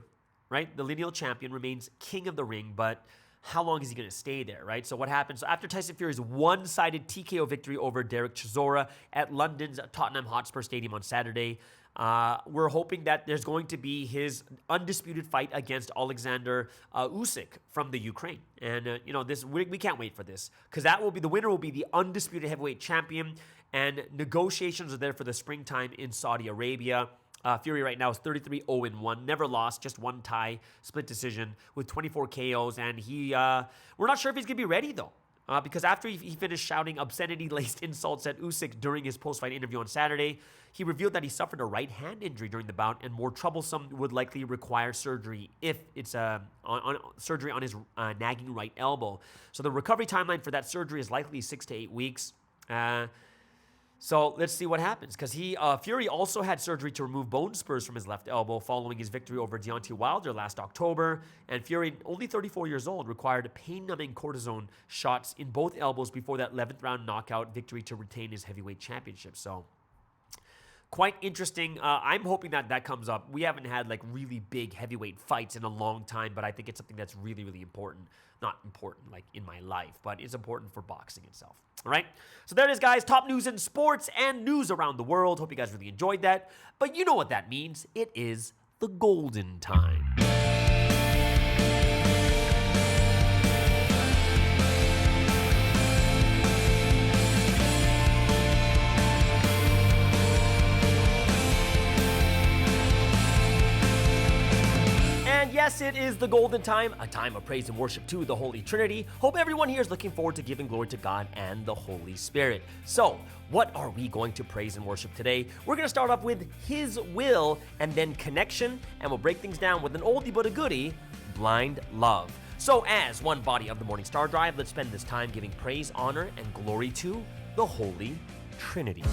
right? The lineal champion remains king of the ring, but how long is he going to stay there, right? So what happened? So after Tyson Fury's one-sided TKO victory over Derek Chisora at London's Tottenham Hotspur Stadium on Saturday, we're hoping that there's going to be his undisputed fight against Alexander Usyk from the Ukraine. And, we can't wait for this because the winner will be the undisputed heavyweight champion, and negotiations are there for the springtime in Saudi Arabia. Fury right now is 33-0-1, never lost, just one tie, split decision with 24 KOs, and we're not sure if he's going to be ready, though, because after he finished shouting obscenity-laced insults at Usyk during his post-fight interview on Saturday, he revealed that he suffered a right hand injury during the bout, and more troublesome would likely require surgery if it's surgery on his nagging right elbow. So the recovery timeline for that surgery is likely 6 to 8 weeks. So let's see what happens, because Fury also had surgery to remove bone spurs from his left elbow following his victory over Deontay Wilder last October. And Fury, only 34 years old, required pain-numbing cortisone shots in both elbows before that 11th round knockout victory to retain his heavyweight championship. So quite interesting. I'm hoping that comes up. We haven't had like really big heavyweight fights in a long time, but I think it's something that's really, really important. Not important like in my life, but it's important for boxing itself. All right? So there it is, guys. Top news in sports and news around the world. Hope you guys really enjoyed that. But you know what that means. It is the golden time. Yes, it is the golden time, a time of praise and worship to the Holy Trinity. Hope everyone here is looking forward to giving glory to God and the Holy Spirit. So, what are we going to praise and worship today? We're going to start off with His Will and then Connection, and we'll break things down with an oldie but a goodie, Blind Love. So, as one body of the Morning Star Drive, let's spend this time giving praise, honor, and glory to the Holy Trinity.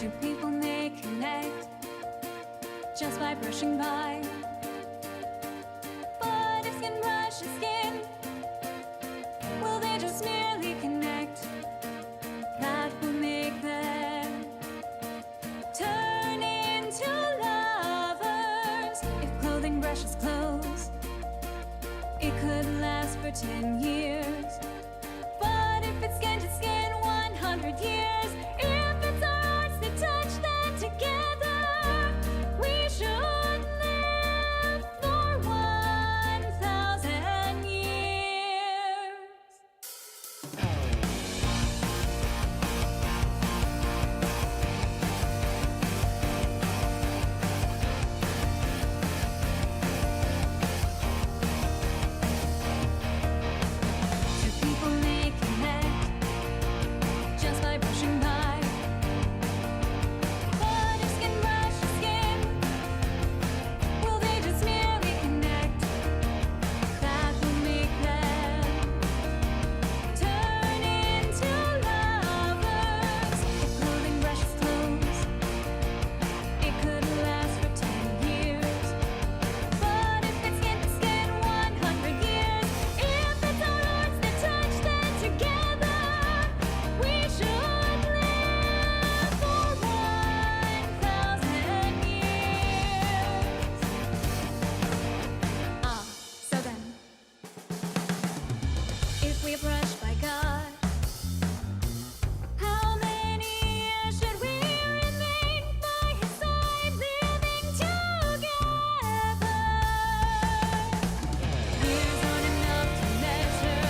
Two people may connect just by brushing by. But if skin brushes skin, will they just merely connect? That will make them turn into lovers. If clothing brushes clothes, it could last for 10 years. But if it's skin to skin, 100 years. If it's our hearts that touch them together, we should live for 1,000 years. Two people may connect just by brushing by. But if skin brushes skin, will they just merely connect? That will make them turn into lovers. If clothing brushes clothes, it could last for 10 years. But if it's skin to skin, 100 years. If it's our hearts that touch them together, we should live for 1,000 years. So then, if we are brushed by God, how many years should we remain by His side, living together? Years aren't enough to measure.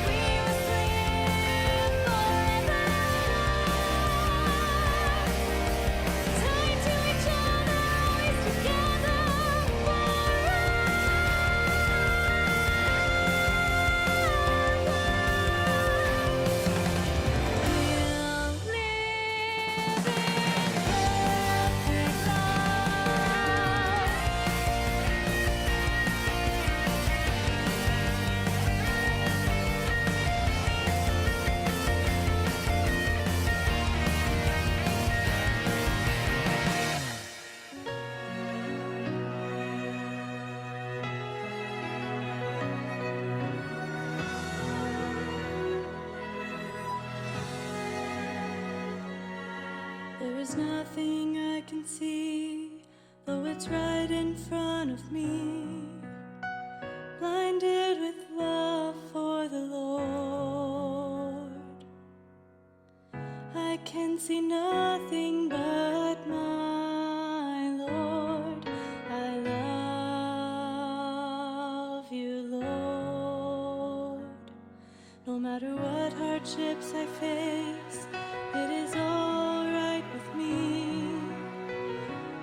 We must live forever, tied to each other, always together We'll live in perfect There is nothing I can see, though it's right in front of me. Blinded with love for the Lord, I can see nothing but my Lord. I love you, Lord. No matter what hardships I face, it is all right with me.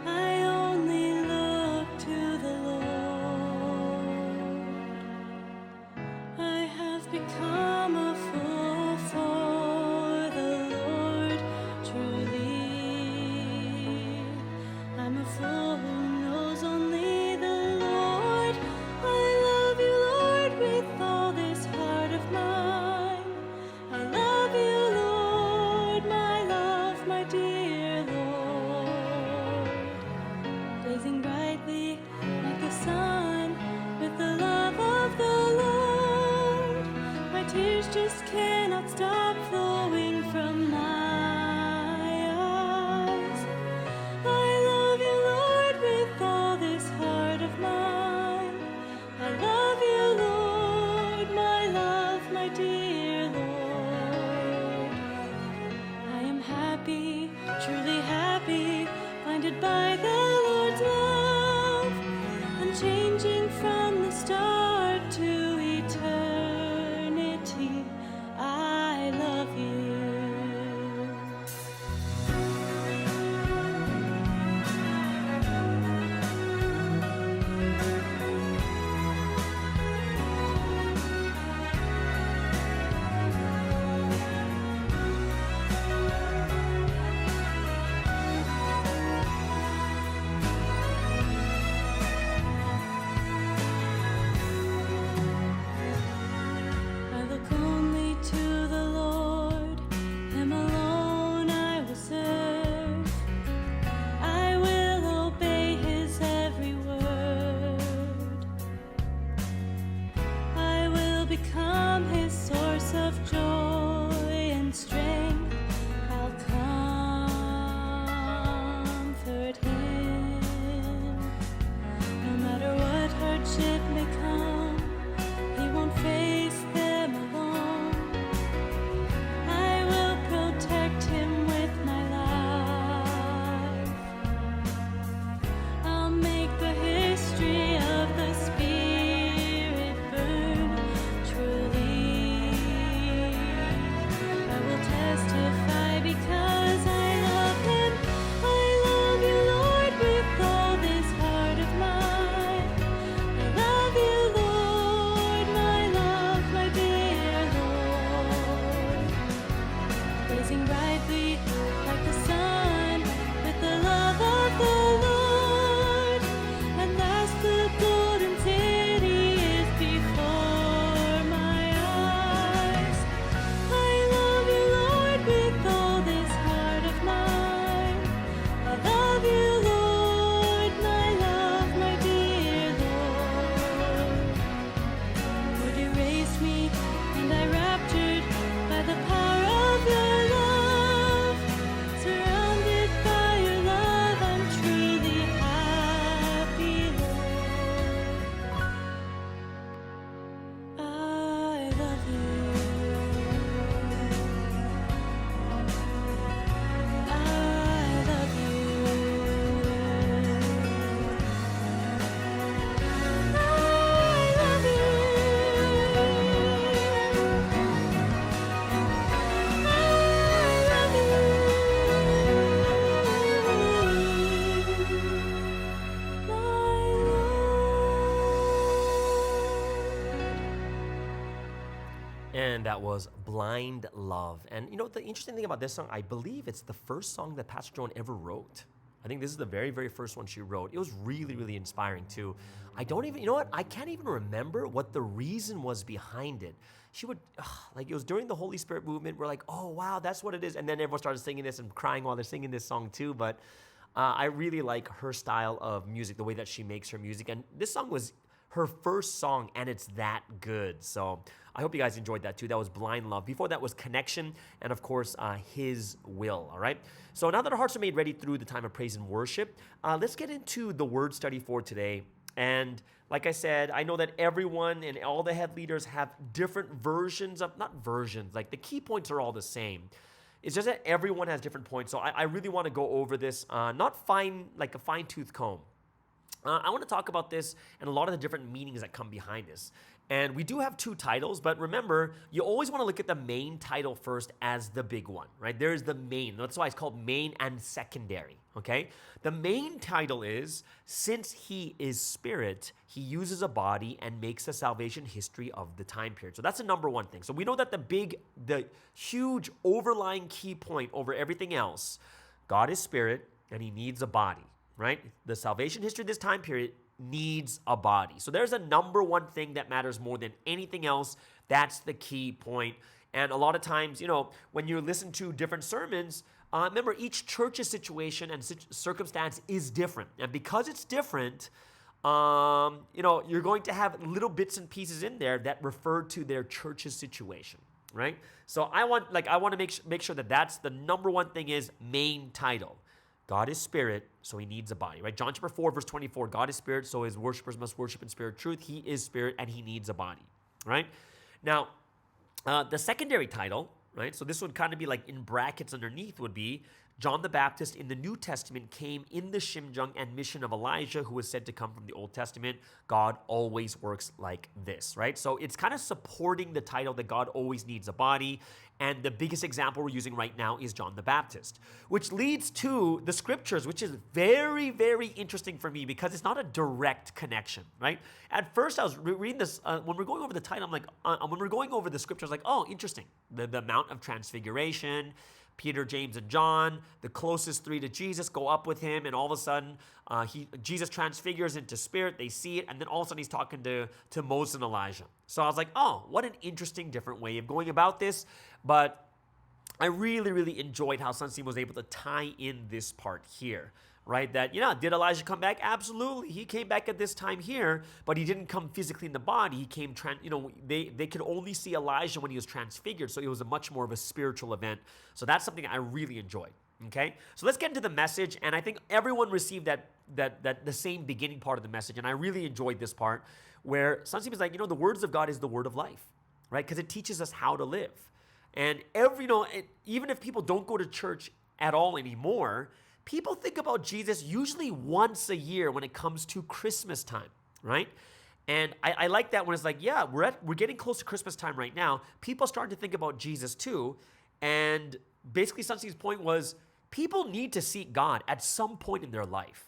I only look to the Lord. I have become a fool for the Lord, truly. I'm a fool who knows only the Lord. I love you, Lord, with all this heart of mine. I love you, Lord, my love, my dear Lord. Blazing brightly like the sun with the love of the Lord. My tears just cannot stop flowing from my eyes. I love you, Lord, with all this heart of mine. I love you, Lord, my love, my dear Lord. I am happy, truly happy, blinded by the Lord's love, unchanging from the start to eternity. I love blazing brightly like the sun with the love of the Lord. And as the golden city is before my eyes, I love you, Lord, with all this heart of mine. I love you, Lord, my love, my dear Lord. Lord, you raised me, and I raptured by the power of your love. Surrounded by your love, I'm truly happy, Lord. I love you. I love you. I love you. And that was Blind Love. And you know, the interesting thing about this song, I believe it's the first song that Pastor Joan ever wrote. I think this is the very, very first one she wrote. It was really, really inspiring too. I don't even, you know what? I can't even remember what the reason was behind it. She would, like, it was during the Holy Spirit movement. We're like, oh, wow, that's what it is. And then everyone started singing this and crying while they're singing this song too. But I really like her style of music, the way that she makes her music. And this song was her first song, and it's that good. So I hope you guys enjoyed that too. That was Blind Love. Before that was Connection, and of course, His Will, all right? So now that our hearts are made ready through the time of praise and worship, let's get into the word study for today. And like I said, I know that everyone and all the head leaders have different versions of, not versions, like the key points are all the same. It's just that everyone has different points. So I really want to go over this, not fine, like a fine-tooth comb. I want to talk about this and a lot of the different meanings that come behind this. And we do have two titles, but remember, you always want to look at the main title first as the big one, right? There's the main. That's why it's called main and secondary, okay? The main title is, since he is spirit, he uses a body and makes the salvation history of the time period. So that's the number one thing. So we know that the huge overlying key point over everything else, God is spirit and he needs a body, right? The salvation history of this time period needs a body. So there's a number one thing that matters more than anything else. That's the key point. And a lot of times, you know, when you listen to different sermons, remember each church's situation and circumstance is different. And because it's different, you know, you're going to have little bits and pieces in there that refer to their church's situation, right? So I want to make sure that that's the number one thing is main title. God is spirit, so he needs a body, right? John chapter 4, verse 24, God is spirit, so his worshipers must worship in spirit truth. He is spirit, and he needs a body, right? Now, the secondary title, right? So this would kind of be like in brackets underneath would be John the Baptist in the New Testament came in the Shimjung and mission of Elijah, who was said to come from the Old Testament. God always works like this, right? So it's kind of supporting the title that God always needs a body. And the biggest example we're using right now is John the Baptist, which leads to the scriptures, which is very, very interesting for me because it's not a direct connection, right? At first, I was reading this, when we're going over the title, I'm like, when we're going over the scriptures, like, oh, interesting. The Mount of Transfiguration, Peter, James, and John, the closest three to Jesus, go up with him, and all of a sudden, Jesus transfigures into spirit. They see it, and then all of a sudden, he's talking to Moses and Elijah. So I was like, oh, what an interesting, different way of going about this. But I really, really enjoyed how Sunstein was able to tie in this part here, right? That, did Elijah come back? Absolutely. He came back at this time here, but he didn't come physically in the body. He came, they could only see Elijah when he was transfigured, so it was a much more of a spiritual event. So that's something I really enjoyed, okay? So let's get into the message, and I think everyone received that the same beginning part of the message, and I really enjoyed this part where Sunstein is like, the words of God is the word of life, right? Because it teaches us how to live. And even if people don't go to church at all anymore, people think about Jesus usually once a year when it comes to Christmas time, right? And I like that when it's like, yeah, we're getting close to Christmas time right now. People starting to think about Jesus too. And basically, Sunstein's point was people need to seek God at some point in their life.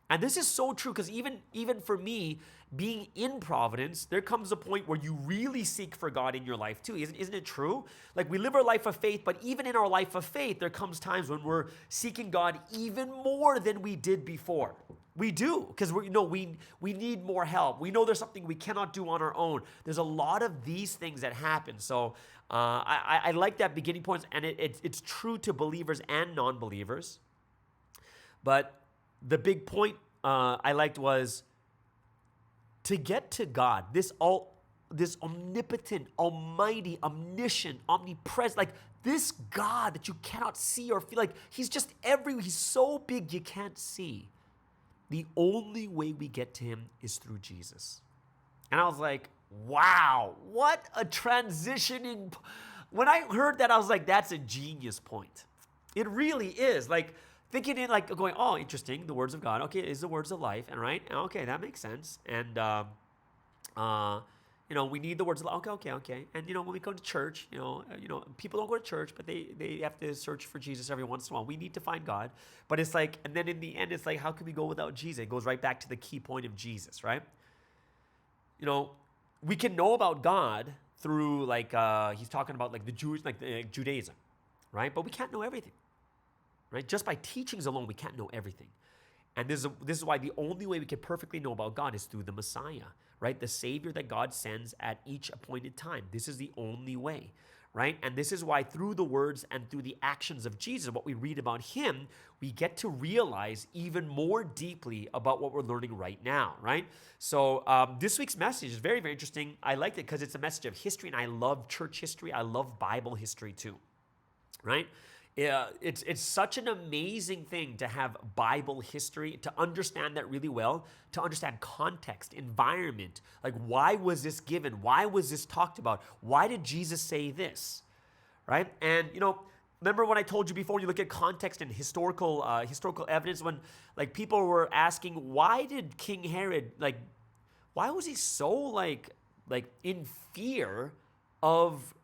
And this is so true because even for me, being in providence, there comes a point where you really seek for God in your life too. Isn't it true? Like we live our life of faith, but even in our life of faith, there comes times when we're seeking God even more than we did before. We do, because we need more help. We know there's something we cannot do on our own. There's a lot of these things that happen. So I like that beginning point, and it's true to believers and non-believers. But the big point I liked was to get to God, this omnipotent, almighty, omniscient, omnipresent, like this God that you cannot see or feel, like he's just everywhere. He's so big you can't see. The only way we get to him is through Jesus. And I was like, wow, what a transitioning. When I heard that, I was like, that's a genius point. It really is. Like, thinking in, like, going, oh, interesting, the words of God. Okay, is the words of life, and right? Okay, that makes sense. And, we need the words of life. Okay. And, when we go to church, people don't go to church, but they have to search for Jesus every once in a while. We need to find God. But it's like, and then in the end, it's like, how can we go without Jesus? It goes right back to the key point of Jesus, right? We can know about God through, like, he's talking about, like, the Jewish, like, Judaism, right? But we can't know everything. Right? Just by teachings alone, we can't know everything. And this is why the only way we can perfectly know about God is through the Messiah, right? The Savior that God sends at each appointed time. This is the only way, right? And this is why through the words and through the actions of Jesus, what we read about him, we get to realize even more deeply about what we're learning right now, right? So this week's message is very, very interesting. I liked it because it's a message of history, and I love church history. I love Bible history too, right? Yeah, it's such an amazing thing to have Bible history, to understand that really well, to understand context, environment, like why was this given? Why was this talked about? Why did Jesus say this, right? And, remember when I told you before, when you look at context and historical evidence, when like people were asking, why did King Herod, like, why was he so like in fear of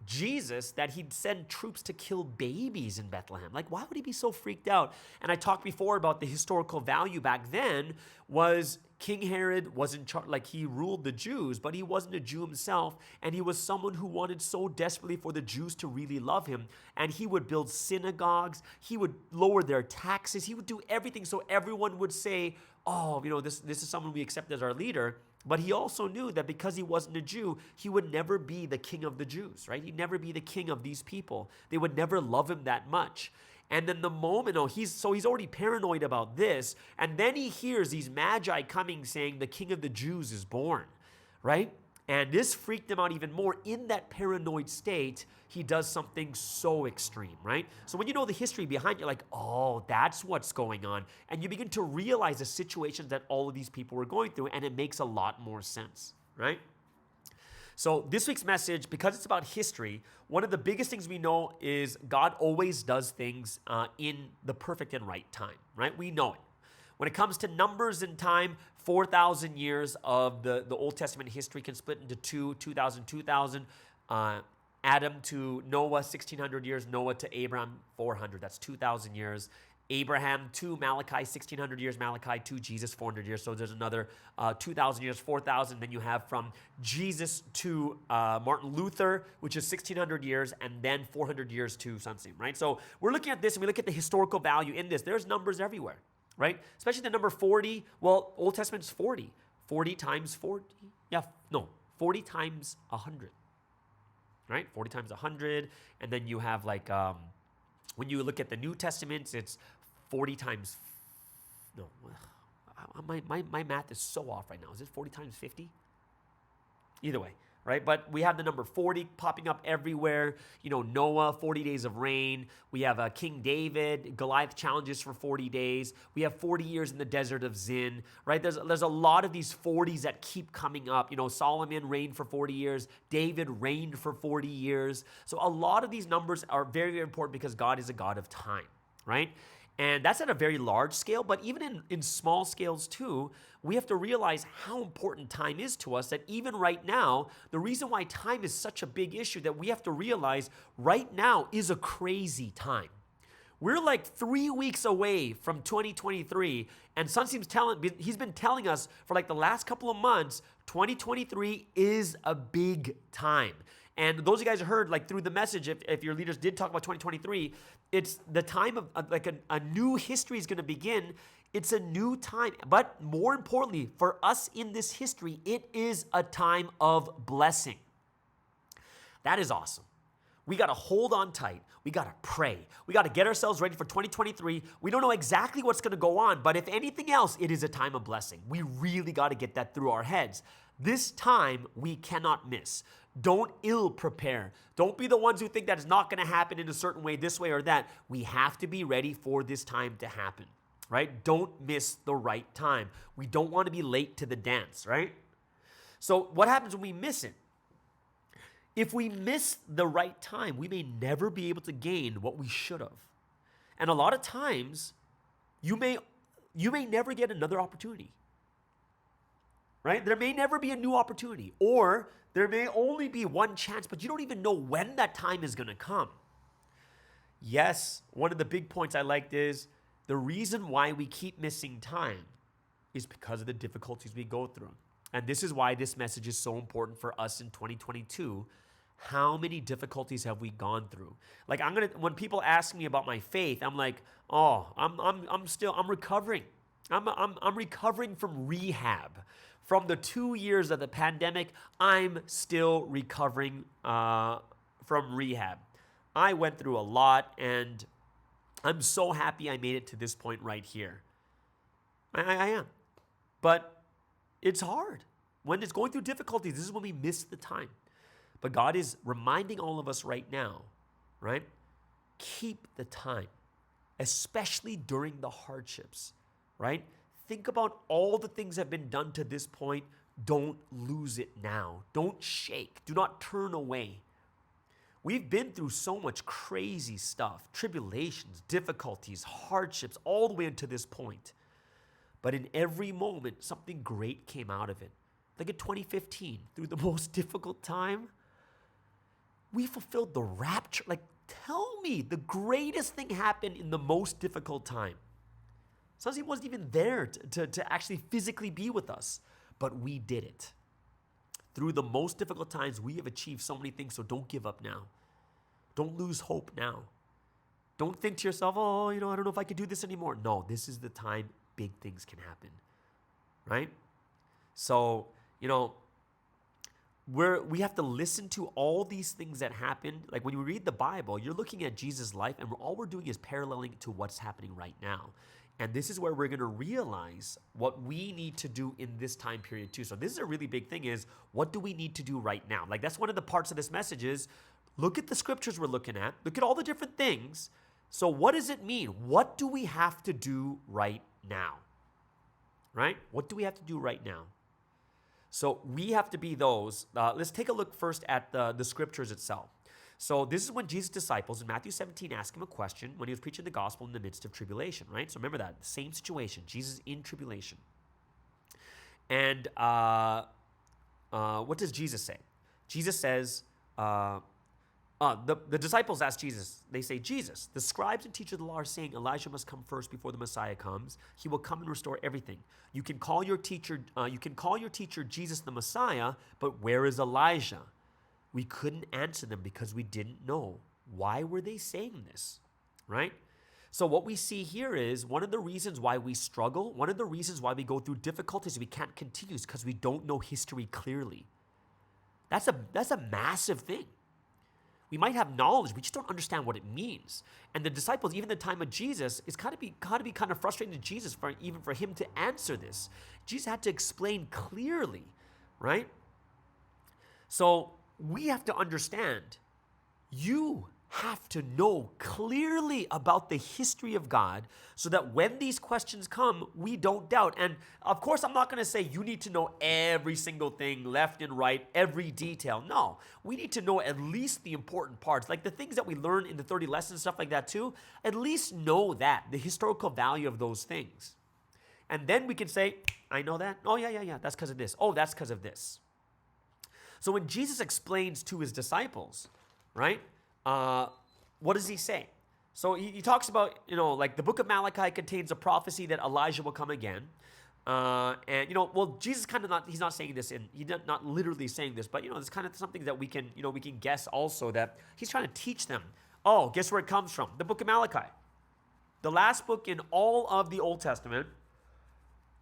Jesus that he'd send troops to kill babies in Bethlehem? Like, why would he be so freaked out? And I talked before about the historical value back then was King Herod was in charge, like he ruled the Jews, but he wasn't a Jew himself, and he was someone who wanted so desperately for the Jews to really love him, and he would build synagogues, he would lower their taxes, he would do everything so everyone would say, oh, this is someone we accept as our leader. But he also knew that because he wasn't a Jew, he would never be the king of the Jews, right? He'd never be the king of these people. They would never love him that much. And then the moment, he's already paranoid about this. And then he hears these magi coming saying the king of the Jews is born, right? And this freaked him out even more. In that paranoid state, he does something so extreme, right? So when you know the history behind it, you're like, oh, that's what's going on. And you begin to realize the situations that all of these people were going through, and it makes a lot more sense, right? So this week's message, because it's about history, one of the biggest things we know is God always does things in the perfect and right time, right? We know it. When it comes to numbers and time, 4,000 years of the Old Testament history can split into 2,000. Adam to Noah, 1,600 years. Noah to Abraham, 400. That's 2,000 years. Abraham to Malachi, 1,600 years. Malachi to Jesus, 400 years. So there's another 2,000 years, 4,000. Then you have from Jesus to Martin Luther, which is 1,600 years, and then 400 years to Sunsim, right? So we're looking at this, and we look at the historical value in this. There's numbers everywhere, right? Especially the number 40. Well, Old Testament's 40. 40 times 40. 40 times 100. Right? 40 times 100. And then you have like, when you look at the New Testament, it's 40 times, my math is so off right now. Is it 40 times 50? Either way, right? But we have the number 40 popping up everywhere. Noah, 40 days of rain. We have King David, Goliath challenges for 40 days. We have 40 years in the desert of Zin, right? There's a lot of these 40s that keep coming up. Solomon reigned for 40 years. David reigned for 40 years. So a lot of these numbers are very, very important because God is a God of time, right? And that's at a very large scale, but even in small scales too, we have to realize how important time is to us, that even right now, the reason why time is such a big issue that we have to realize right now is a crazy time. We're like 3 weeks away from 2023, and he's been telling us for like the last couple of months, 2023 is a big time. And those of you guys heard like through the message, if your leaders did talk about 2023, it's the time of like a new history is going to begin. It's a new time. But more importantly, for us in this history, it is a time of blessing. That is awesome. We got to hold on tight. We got to pray. We got to get ourselves ready for 2023. We don't know exactly what's going to go on, but if anything else, it is a time of blessing. We really got to get that through our heads. This time we cannot miss. Don't ill prepare. Don't be the ones who think that it's not going to happen in a certain way, this way or that. We have to be ready for this time to happen, right? Don't miss the right time. We don't want to be late to the dance, right? So what happens when we miss it? If we miss the right time, we may never be able to gain what we should have. And a lot of times, you may never get another opportunity. Right? There may never be a new opportunity, or there may only be one chance, but you don't even know when that time is going to come. Yes, one of the big points I liked is the reason why we keep missing time is because of the difficulties we go through. And this is why this message is so important for us in 2022. How many difficulties have we gone through? Like when people ask me about my faith, I'm like, oh, I'm recovering. I'm recovering from rehab. From the 2 years of the pandemic, I'm still recovering from rehab. I went through a lot, and I'm so happy I made it to this point right here. I am. But it's hard. When it's going through difficulties, this is when we miss the time. But God is reminding all of us right now, right? Keep the time, especially during the hardships, right? Think about all the things that have been done to this point. Don't lose it now. Don't shake. Do not turn away. We've been through so much crazy stuff, tribulations, difficulties, hardships, all the way until this point. But in every moment, something great came out of it. Like in 2015, through the most difficult time, we fulfilled the rapture. Like, tell me, the greatest thing happened in the most difficult time. Sometimes he wasn't even there to actually physically be with us, but we did it. Through the most difficult times, we have achieved so many things, so don't give up now. Don't lose hope now. Don't think to yourself, oh, I don't know if I can do this anymore. No, this is the time big things can happen, right? So, we have to listen to all these things that happened. Like when you read the Bible, you're looking at Jesus' life, and all we're doing is paralleling it to what's happening right now. And this is where we're going to realize what we need to do in this time period too. So this is a really big thing, is what do we need to do right now? Like that's one of the parts of this message is look at the scriptures we're looking at. Look at all the different things. So what does it mean? What do we have to do right now? Right? What do we have to do right now? So we have to be those. Let's take a look first at the scriptures itself. So this is when Jesus' disciples in Matthew 17 asked him a question when he was preaching the gospel in the midst of tribulation, right? So remember that, same situation, Jesus in tribulation. And what does Jesus say? Jesus says, the disciples ask Jesus, they say, Jesus, the scribes and teachers of the law are saying Elijah must come first before the Messiah comes. He will come and restore everything. You can call your teacher Jesus the Messiah, but where is Elijah? We couldn't answer them because we didn't know. Why were they saying this, right? So what we see here is one of the reasons why we struggle, one of the reasons why we go through difficulties we can't continue is because we don't know history clearly. That's a massive thing. We might have knowledge, we just don't understand what it means. And the disciples, even at the time of Jesus, it's got to be kind of frustrating to Jesus for him to answer this. Jesus had to explain clearly, right? So we have to understand, you have to know clearly about the history of God so that when these questions come, we don't doubt. And of course, I'm not going to say you need to know every single thing, left and right, every detail. No, we need to know at least the important parts, like the things that we learn in the 30 lessons, stuff like that too. At least know that, the historical value of those things. And then we can say, I know that. Oh, yeah, that's because of this. Oh, that's because of this. So when Jesus explains to his disciples, right, what does he say? So he talks about, like the book of Malachi contains a prophecy that Elijah will come again. And, Jesus kind of he's not saying this he's not literally saying this, but, it's kind of something that we can guess also that he's trying to teach them. Oh, guess where it comes from? The book of Malachi. The last book in all of the Old Testament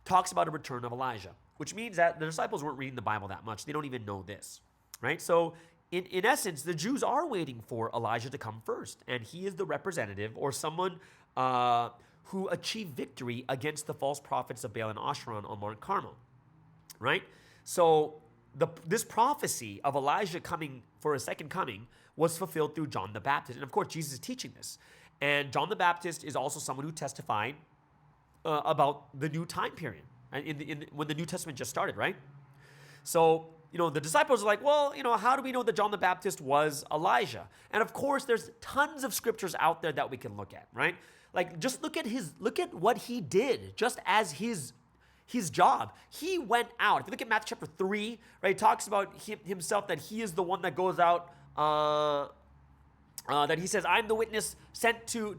talks about a return of Elijah, which means that the disciples weren't reading the Bible that much. They don't even know this, right? So in essence, the Jews are waiting for Elijah to come first, and he is the representative or someone who achieved victory against the false prophets of Baal and Asheron on Mount Carmel, right? So this prophecy of Elijah coming for a second coming was fulfilled through John the Baptist. And of course, Jesus is teaching this. And John the Baptist is also someone who testified about the new time period when the New Testament just started, right? So, the disciples are like, well, how do we know that John the Baptist was Elijah? And of course, there's tons of scriptures out there that we can look at, right? Like, just look at what he did, just as his job. He went out. If you look at Matthew chapter 3, right, he talks about himself that he is the one that goes out, that he says, I'm the witness sent to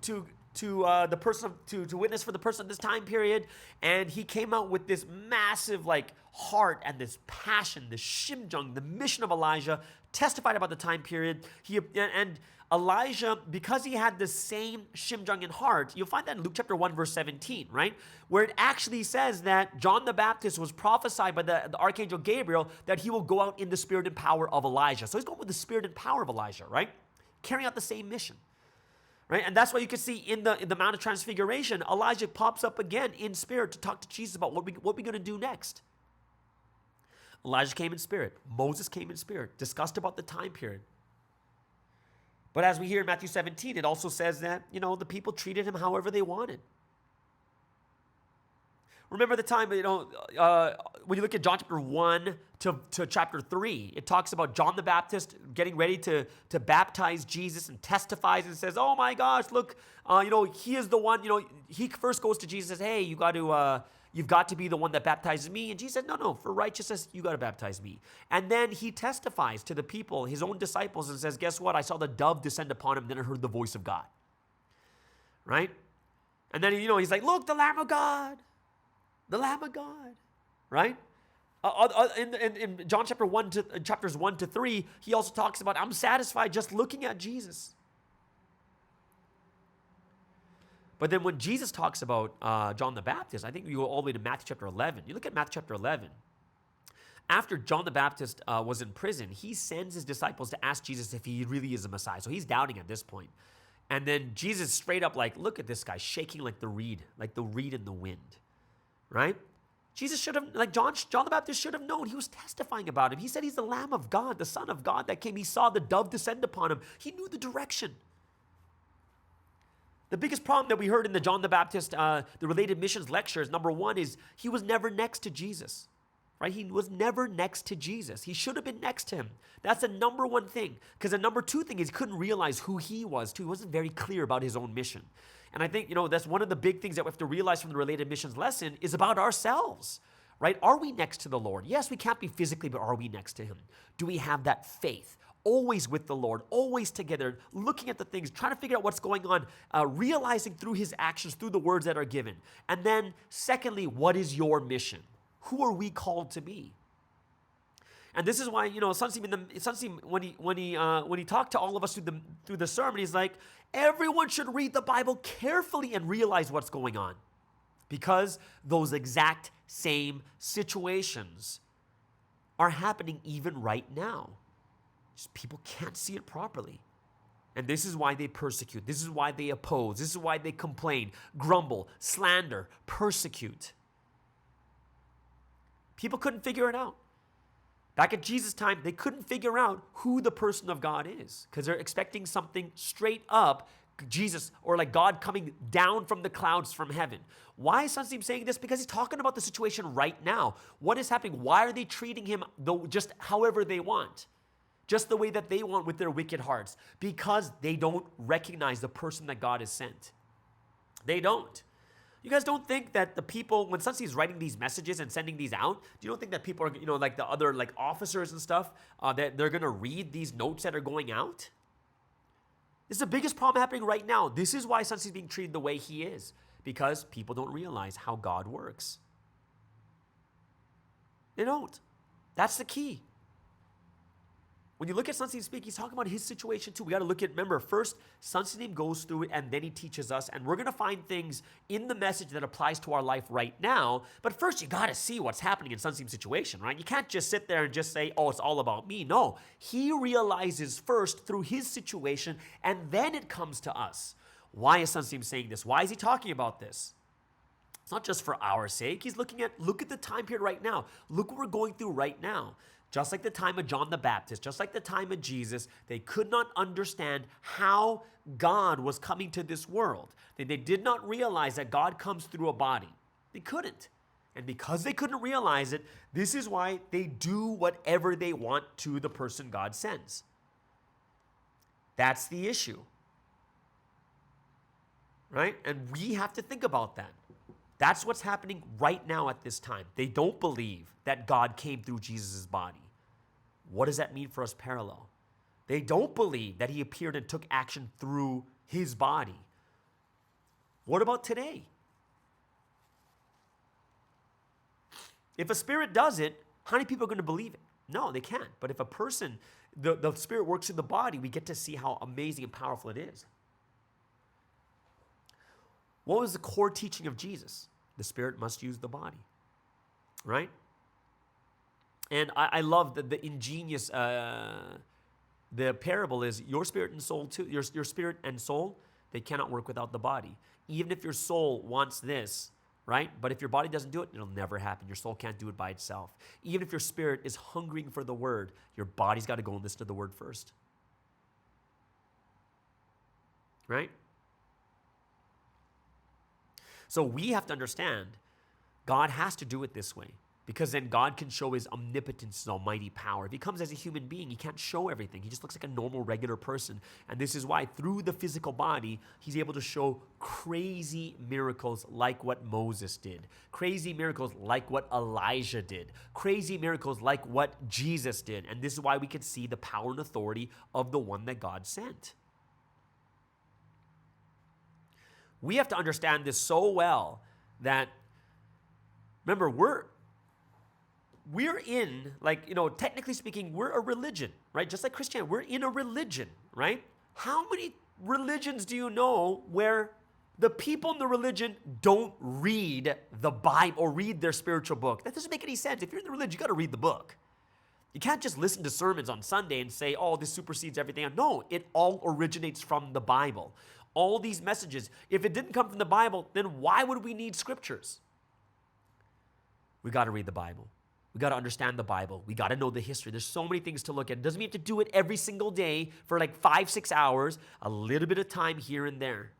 the person to witness for the person of this time period. And he came out with this massive heart and this passion, this shimjung, the mission of Elijah, testified about the time period. And Elijah, because he had the same shimjung in heart, you'll find that in Luke chapter 1 verse 17, right? Where it actually says that John the Baptist was prophesied by the archangel Gabriel that he will go out in the spirit and power of Elijah. So he's going with the spirit and power of Elijah, right? Carrying out the same mission. Right? And that's why you can see in the Mount of Transfiguration, Elijah pops up again in spirit to talk to Jesus about what we're going to do next. Elijah came in spirit. Moses came in spirit, discussed about the time period. But as we hear in Matthew 17, it also says that, the people treated him however they wanted. Remember the time, when you look at John chapter 1 to chapter 3, it talks about John the Baptist getting ready to baptize Jesus and testifies and says, oh my gosh, look, he is the one, he first goes to Jesus and says, hey, you've got to be the one that baptizes me. And Jesus said, no, for righteousness, you got to baptize me. And then he testifies to the people, his own disciples, and says, guess what? I saw the dove descend upon him, then I heard the voice of God. Right? And then, he's like, look, the Lamb of God. The Lamb of God, right? In John chapters 1 to 3, he also talks about, I'm satisfied just looking at Jesus. But then when Jesus talks about John the Baptist, I think you go all the way to Matthew chapter 11. You look at Matthew chapter 11. After John the Baptist was in prison, he sends his disciples to ask Jesus if he really is a Messiah. So he's doubting at this point. And then Jesus straight up look at this guy shaking like the reed in the wind. Right? Jesus should have, John the Baptist should have known. He was testifying about him. He said he's the Lamb of God, the Son of God that came. He saw the dove descend upon him. He knew the direction. The biggest problem that we heard in the John the Baptist, the related missions lectures, number one is he was never next to Jesus. Right? He was never next to Jesus. He should have been next to him. That's the number one thing. Because the number two thing is he couldn't realize who he was too. He wasn't very clear about his own mission. And I think, that's one of the big things that we have to realize from the related missions lesson is about ourselves, right? Are we next to the Lord? Yes, we can't be physically, but are we next to him? Do we have that faith? Always with the Lord, always together, looking at the things, trying to figure out what's going on, realizing through his actions, through the words that are given. And then secondly, what is your mission? Who are we called to be? And this is why, Sunsim, when he talked to all of us through the sermon, he's like, everyone should read the Bible carefully and realize what's going on. Because those exact same situations are happening even right now. Just people can't see it properly. And this is why they persecute. This is why they oppose. This is why they complain, grumble, slander, persecute. People couldn't figure it out. Back at Jesus' time, they couldn't figure out who the person of God is because they're expecting something straight up, Jesus, or God coming down from the clouds from heaven. Why is Sunstein saying this? Because he's talking about the situation right now. What is happening? Why are they treating him just however they want? Just the way that they want with their wicked hearts. Because they don't recognize the person that God has sent. They don't. You guys don't think that the people, when Sunsi is writing these messages and sending these out, do you don't think that people are, the other officers and stuff, that they're going to read these notes that are going out? This is the biggest problem happening right now. This is why Sunstein is being treated the way he is, because people don't realize how God works. They don't. That's the key. When you look at Sunstein speak, he's talking about his situation too. We got to look at, remember, first, Sunstein goes through it and then he teaches us, and we're going to find things in the message that applies to our life right now. But first, you got to see what's happening in Sunstein's situation, right? You can't just sit there and just say, oh, it's all about me. No, he realizes first through his situation, and then it comes to us. Why is Sunstein saying this? Why is he talking about this? It's not just for our sake. He's look at the time period right now. Look what we're going through right now. Just like the time of John the Baptist, just like the time of Jesus, they could not understand how God was coming to this world. They did not realize that God comes through a body. They couldn't. And because they couldn't realize it, this is why they do whatever they want to the person God sends. That's the issue. Right? And we have to think about that. That's what's happening right now at this time. They don't believe that God came through Jesus' body. What does that mean for us parallel? They don't believe that he appeared and took action through his body. What about today? If a spirit does it, how many people are going to believe it? No, they can't. But if a person, the spirit works in the body, we get to see how amazing and powerful it is. What was the core teaching of Jesus? The spirit must use the body, right? And I love the ingenious, the parable is your spirit and soul too. Your spirit and soul, they cannot work without the body. Even if your soul wants this, right? But if your body doesn't do it, it'll never happen. Your soul can't do it by itself. Even if your spirit is hungering for the word, your body's got to go and listen to the word first, right? So we have to understand God has to do it this way, because then God can show his omnipotence, his almighty power. If he comes as a human being, he can't show everything. He just looks like a normal, regular person. And this is why through the physical body, he's able to show crazy miracles like what Moses did, crazy miracles like what Elijah did, crazy miracles like what Jesus did. And this is why we can see the power and authority of the one that God sent. We have to understand this so well that, remember, we're in, technically speaking, we're a religion, right? Just like Christianity, we're in a religion, right? How many religions do you know where the people in the religion don't read the Bible or read their spiritual book? That doesn't make any sense. If you're in the religion, you got to read the book. You can't just listen to sermons on Sunday and say, oh, this supersedes everything. No, it all originates from the Bible. All these messages, if it didn't come from the Bible, then why would we need scriptures? We got to read the Bible. We got to understand the Bible. We got to know the history. There's so many things to look at. It doesn't mean you have to do it every single day for 5-6 hours, a little bit of time here and there.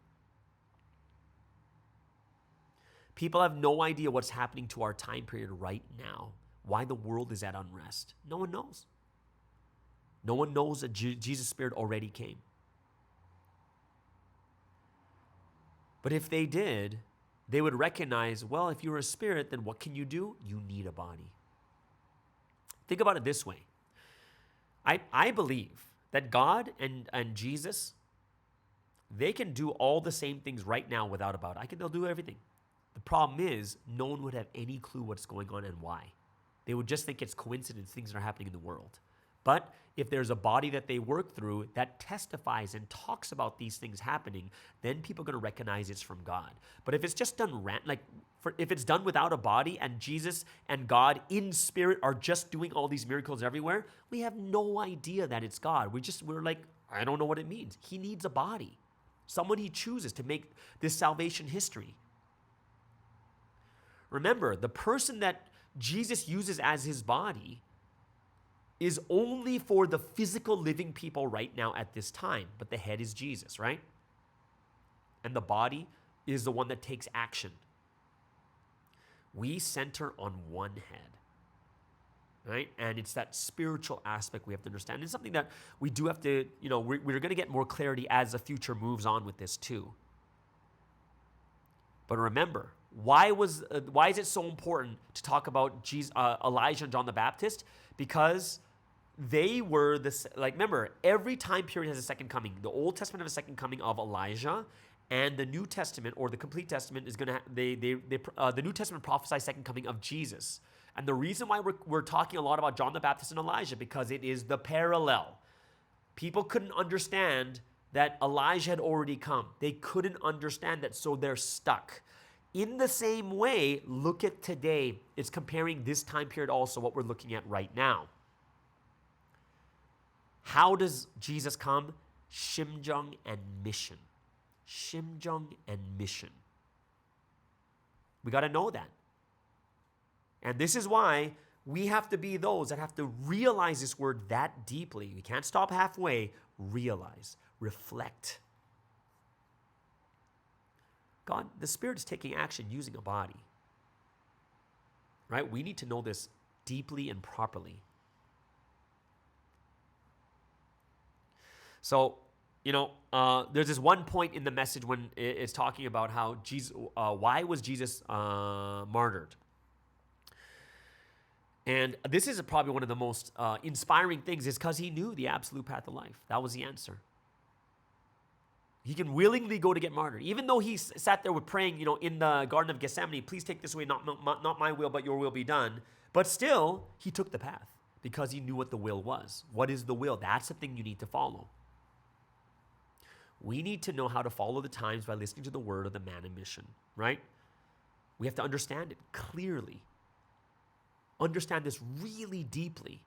People have no idea what's happening to our time period right now, why the world is at unrest. No one knows. No one knows that Jesus' Spirit already came. But if they did, they would recognize, well, if you're a spirit, then what can you do? You need a body. Think about it this way. I believe that God and Jesus, they can do all the same things right now without a body. They'll do everything. The problem is, no one would have any clue what's going on and why. They would just think it's coincidence, things that are happening in the world. But if there's a body that they work through that testifies and talks about these things happening, then people are going to recognize it's from God. But if it's just done if it's done without a body and Jesus and God in spirit are just doing all these miracles everywhere, we have no idea that it's God. We're like, I don't know what it means. He needs a body, someone he chooses to make this salvation history. Remember, the person that Jesus uses as his body is only for the physical living people right now at this time. But the head is Jesus, right? And the body is the one that takes action. We center on one head, right? And it's that spiritual aspect we have to understand. It's something that we do have to, we're going to get more clarity as the future moves on with this too. But remember, why is it so important to talk about Elijah and John the Baptist? Because they were remember, every time period has a second coming. The Old Testament has a second coming of Elijah, and the New Testament, or the complete Testament, is going to the New Testament prophesies second coming of Jesus. And the reason why we're talking a lot about John the Baptist and Elijah, because it is the parallel. People couldn't understand that Elijah had already come. They couldn't understand that, so they're stuck. In the same way, look at today. It's comparing this time period also, what we're looking at right now. How does Jesus come? Shimjung and mission. Shimjung and mission. We got to know that. And this is why we have to be those that have to realize this word that deeply. We can't stop halfway. Realize, reflect. God, the Spirit is taking action using a body. Right? We need to know this deeply and properly. So, there's this one point in the message when it's talking about how Jesus, why was Jesus martyred? And this is probably one of the most inspiring things, is because he knew the absolute path of life. That was the answer. He can willingly go to get martyred. Even though he sat there with praying, in the Garden of Gethsemane, please take this away, not my will, but your will be done. But still, he took the path because he knew what the will was. What is the will? That's the thing you need to follow. We need to know how to follow the times by listening to the word of the man in mission, right? We have to understand it clearly. Understand this really deeply.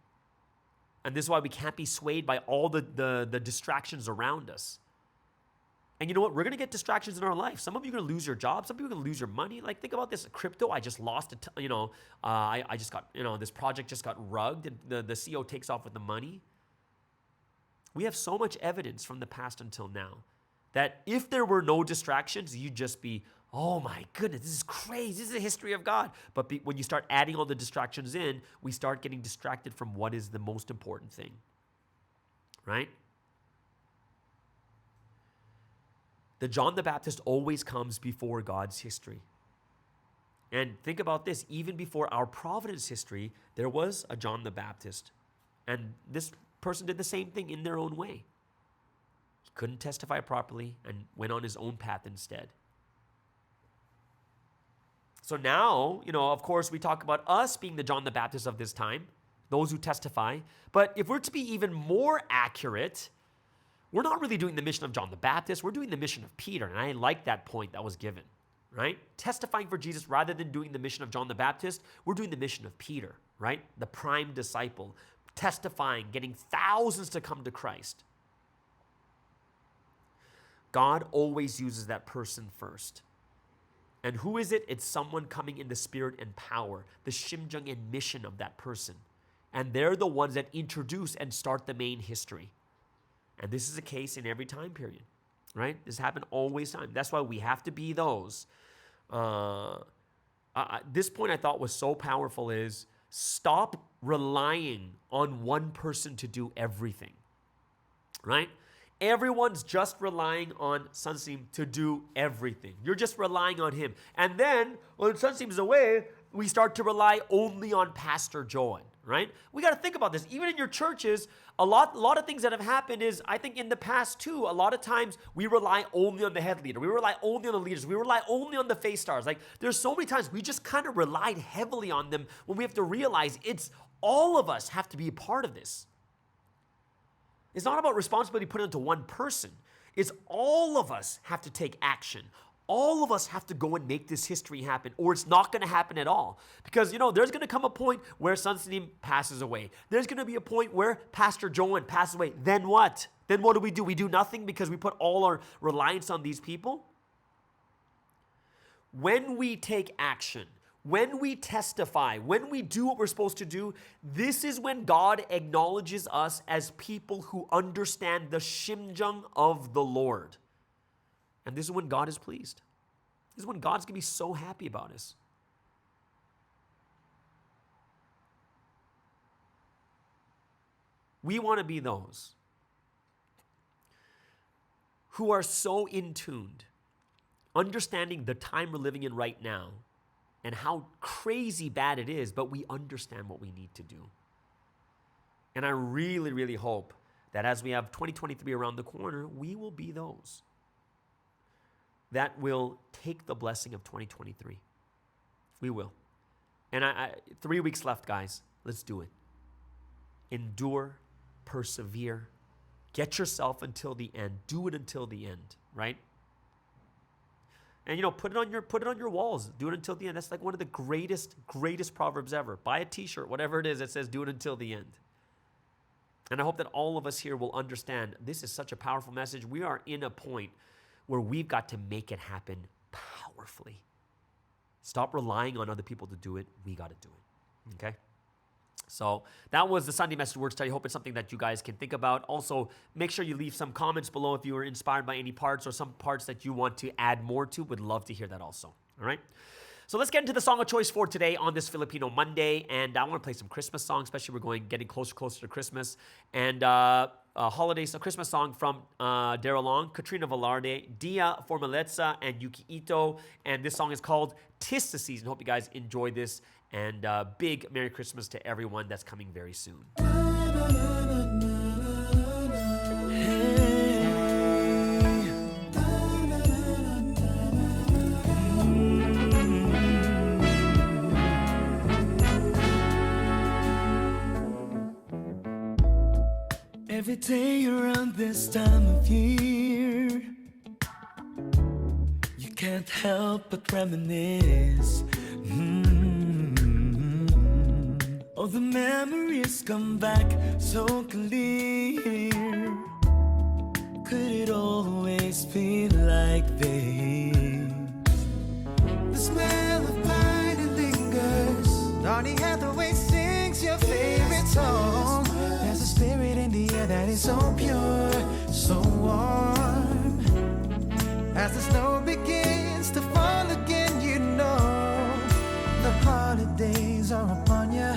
And this is why we can't be swayed by all the distractions around us. And you know what? We're going to get distractions in our life. Some of you are going to lose your job. Some people are going to lose your money. Like, think about this. Crypto, I just lost it. I just got, this project just got rugged, and the CEO takes off with the money. We have so much evidence from the past until now that if there were no distractions, you'd just be, oh my goodness, this is crazy. This is the history of God. But when you start adding all the distractions in, we start getting distracted from what is the most important thing, right? The John the Baptist always comes before God's history. And think about this, even before our Providence history, there was a John the Baptist. And this person did the same thing in their own way. He couldn't testify properly and went on his own path instead. So now, of course, we talk about us being the John the Baptist of this time, those who testify. But if we're to be even more accurate, we're not really doing the mission of John the Baptist. We're doing the mission of Peter. And I like that point that was given, right? Testifying for Jesus rather than doing the mission of John the Baptist, we're doing the mission of Peter, right? The prime disciple, testifying, getting thousands to come to Christ. God always uses that person first. And who is it? It's someone coming in the spirit and power, the shimjung and mission of that person. And they're the ones that introduce and start the main history. And this is a case in every time period, right? This happened always time. That's why we have to be those. This point I thought was so powerful is stop relying on one person to do everything, right? Everyone's just relying on Sunseem to do everything. You're just relying on him. And then when Sunseem's away, we start to rely only on Pastor Joan, right? We got to think about this. Even in your churches, a lot of things that have happened is, I think in the past too, a lot of times we rely only on the head leader. We rely only on the leaders. We rely only on the face stars. Like, there's so many times we just kind of relied heavily on them when we have to realize it's all of us have to be a part of this. It's not about responsibility put onto one person. It's all of us have to take action. All of us have to go and make this history happen, or it's not going to happen at all. Because, there's going to come a point where Sunseem passes away. There's going to be a point where Pastor Joan passes away. Then what? Then what do? We do nothing because we put all our reliance on these people? When we take action, when we testify, when we do what we're supposed to do, this is when God acknowledges us as people who understand the shimjung of the Lord. And this is when God is pleased. This is when God's going to be so happy about us. We want to be those who are so in tuned, understanding the time we're living in right now and how crazy bad it is, but we understand what we need to do. And I really, really hope that as we have 2023 around the corner, we will be those that will take the blessing of 2023. We will. And 3 weeks left, guys. Let's do it. Endure, persevere, get yourself until the end. Do it until the end, right? And put it on your walls. Do it until the end. That's like one of the greatest proverbs ever. Buy a t-shirt, whatever it is, that says do it until the end. And I hope that all of us here will understand this is such a powerful message. We are in a point where we've got to make it happen powerfully. Stop relying on other people to do it. We got to do it. Okay? So that was the Sunday Message Word Study. I hope it's something that you guys can think about. Also, make sure you leave some comments below if you were inspired by any parts or some parts that you want to add more to. Would love to hear that also. All right? So let's get into the song of choice for today on this Filipino Monday. And I want to play some Christmas songs, especially we're getting closer to Christmas. And a Christmas song from Daryl Long, Katrina Velarde, Dia Formaleza, and Yuki Ito. And this song is called "'Tis the Season." Hope you guys enjoy this. And big Merry Christmas to everyone that's coming very soon. Every day around this time of year, you can't help but reminisce. All the memories come back so clear. Could it always be like this? The smell of pine and lingers. Donny Hathaway sings your favorite song. There's a spirit in the air that is so pure, so warm. As the snow begins to fall again, you know the holidays are upon you.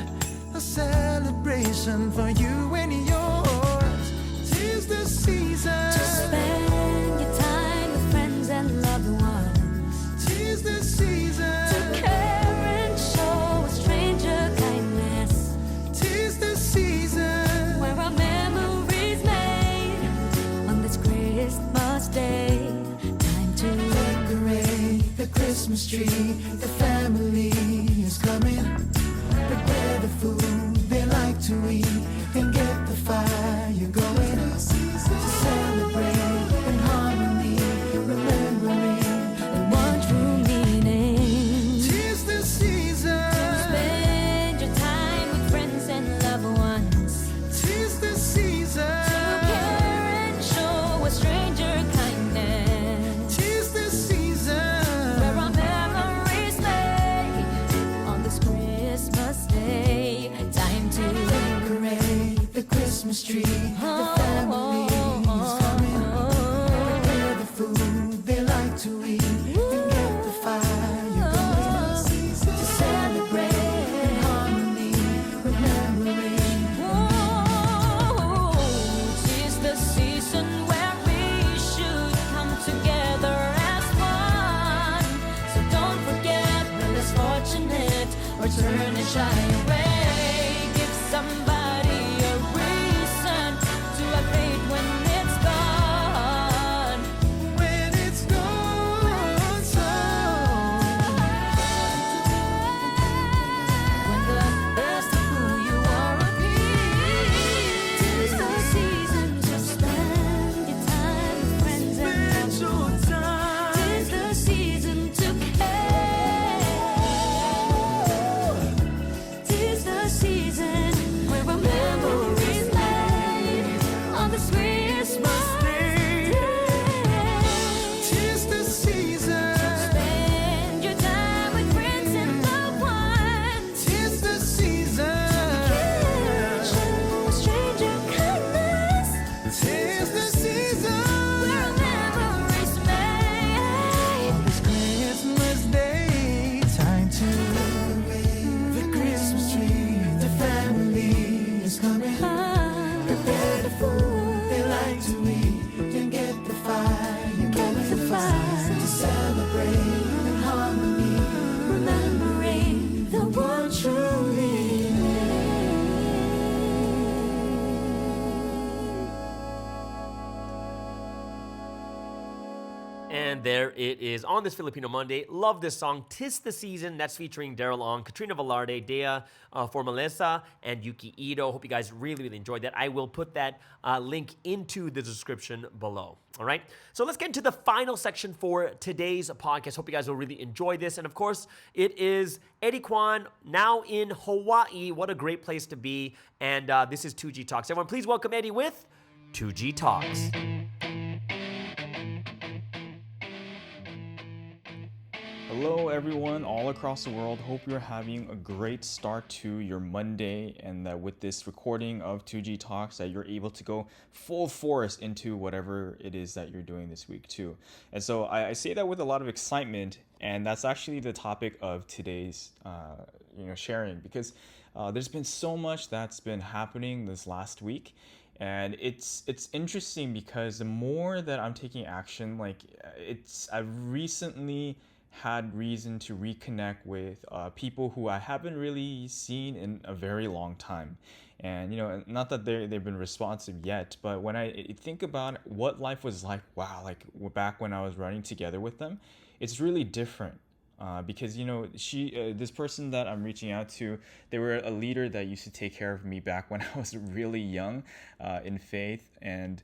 A celebration for you and yours. 'Tis the season to spend your time with friends and loved ones. 'Tis the season To care and show a stranger kindness. 'Tis the season Where our memories made on this Christmas day. Time to decorate the Christmas tree. The family is coming. Prepare the food they like to eat and get the fire going. To celebrate in harmony, remembering and one true meaning. 'tis the season. Spend your time with friends and loved ones. 'Tis the season To care and show a stranger kindness. 'Tis the season Where our memories made on this Christmas day. Time to decorate the Christmas tree. The family is coming. Prepare the food they like to eat and get the fire going. To celebrate in harmony, remembering. Tis the season where we should come together as one. So don't forget we're less fortunate or turn and shy away. Give somebody a reason to have faith when it's gone. When it's gone, so When the best of who you are appears. Tis the season to spend your time with friends and spend your time. tis the season to care. And there it is on this Filipino Monday. Love this song, "'Tis the Season." That's featuring Daryl Ong, Katrina Velarde, Dea Formaleza, and Yuki Ito. Hope you guys really, really enjoyed that. I will put that link into the description below. All right. So let's get into the final section for today's podcast. Hope you guys will really enjoy this. And of course, it is Eddie Kwan now in Hawaii. What a great place to be. And this is 2G Talks. Everyone, please welcome Eddie with 2G Talks. Hello everyone all across the world. Hope you're having a great start to your Monday, and that with this recording of 2G Talks that you're able to go full force into whatever it is that you're doing this week too. And so I say that with a lot of excitement, and that's actually the topic of today's sharing, because there's been so much that's been happening this last week. And it's interesting because the more that I'm taking action, I've recently had reason to reconnect with people who I haven't really seen in a very long time. And, not that they've been responsive yet, but when I think about what life was like, back when I was running together with them, it's really different. Because, this person that I'm reaching out to, they were a leader that used to take care of me back when I was really young in faith. And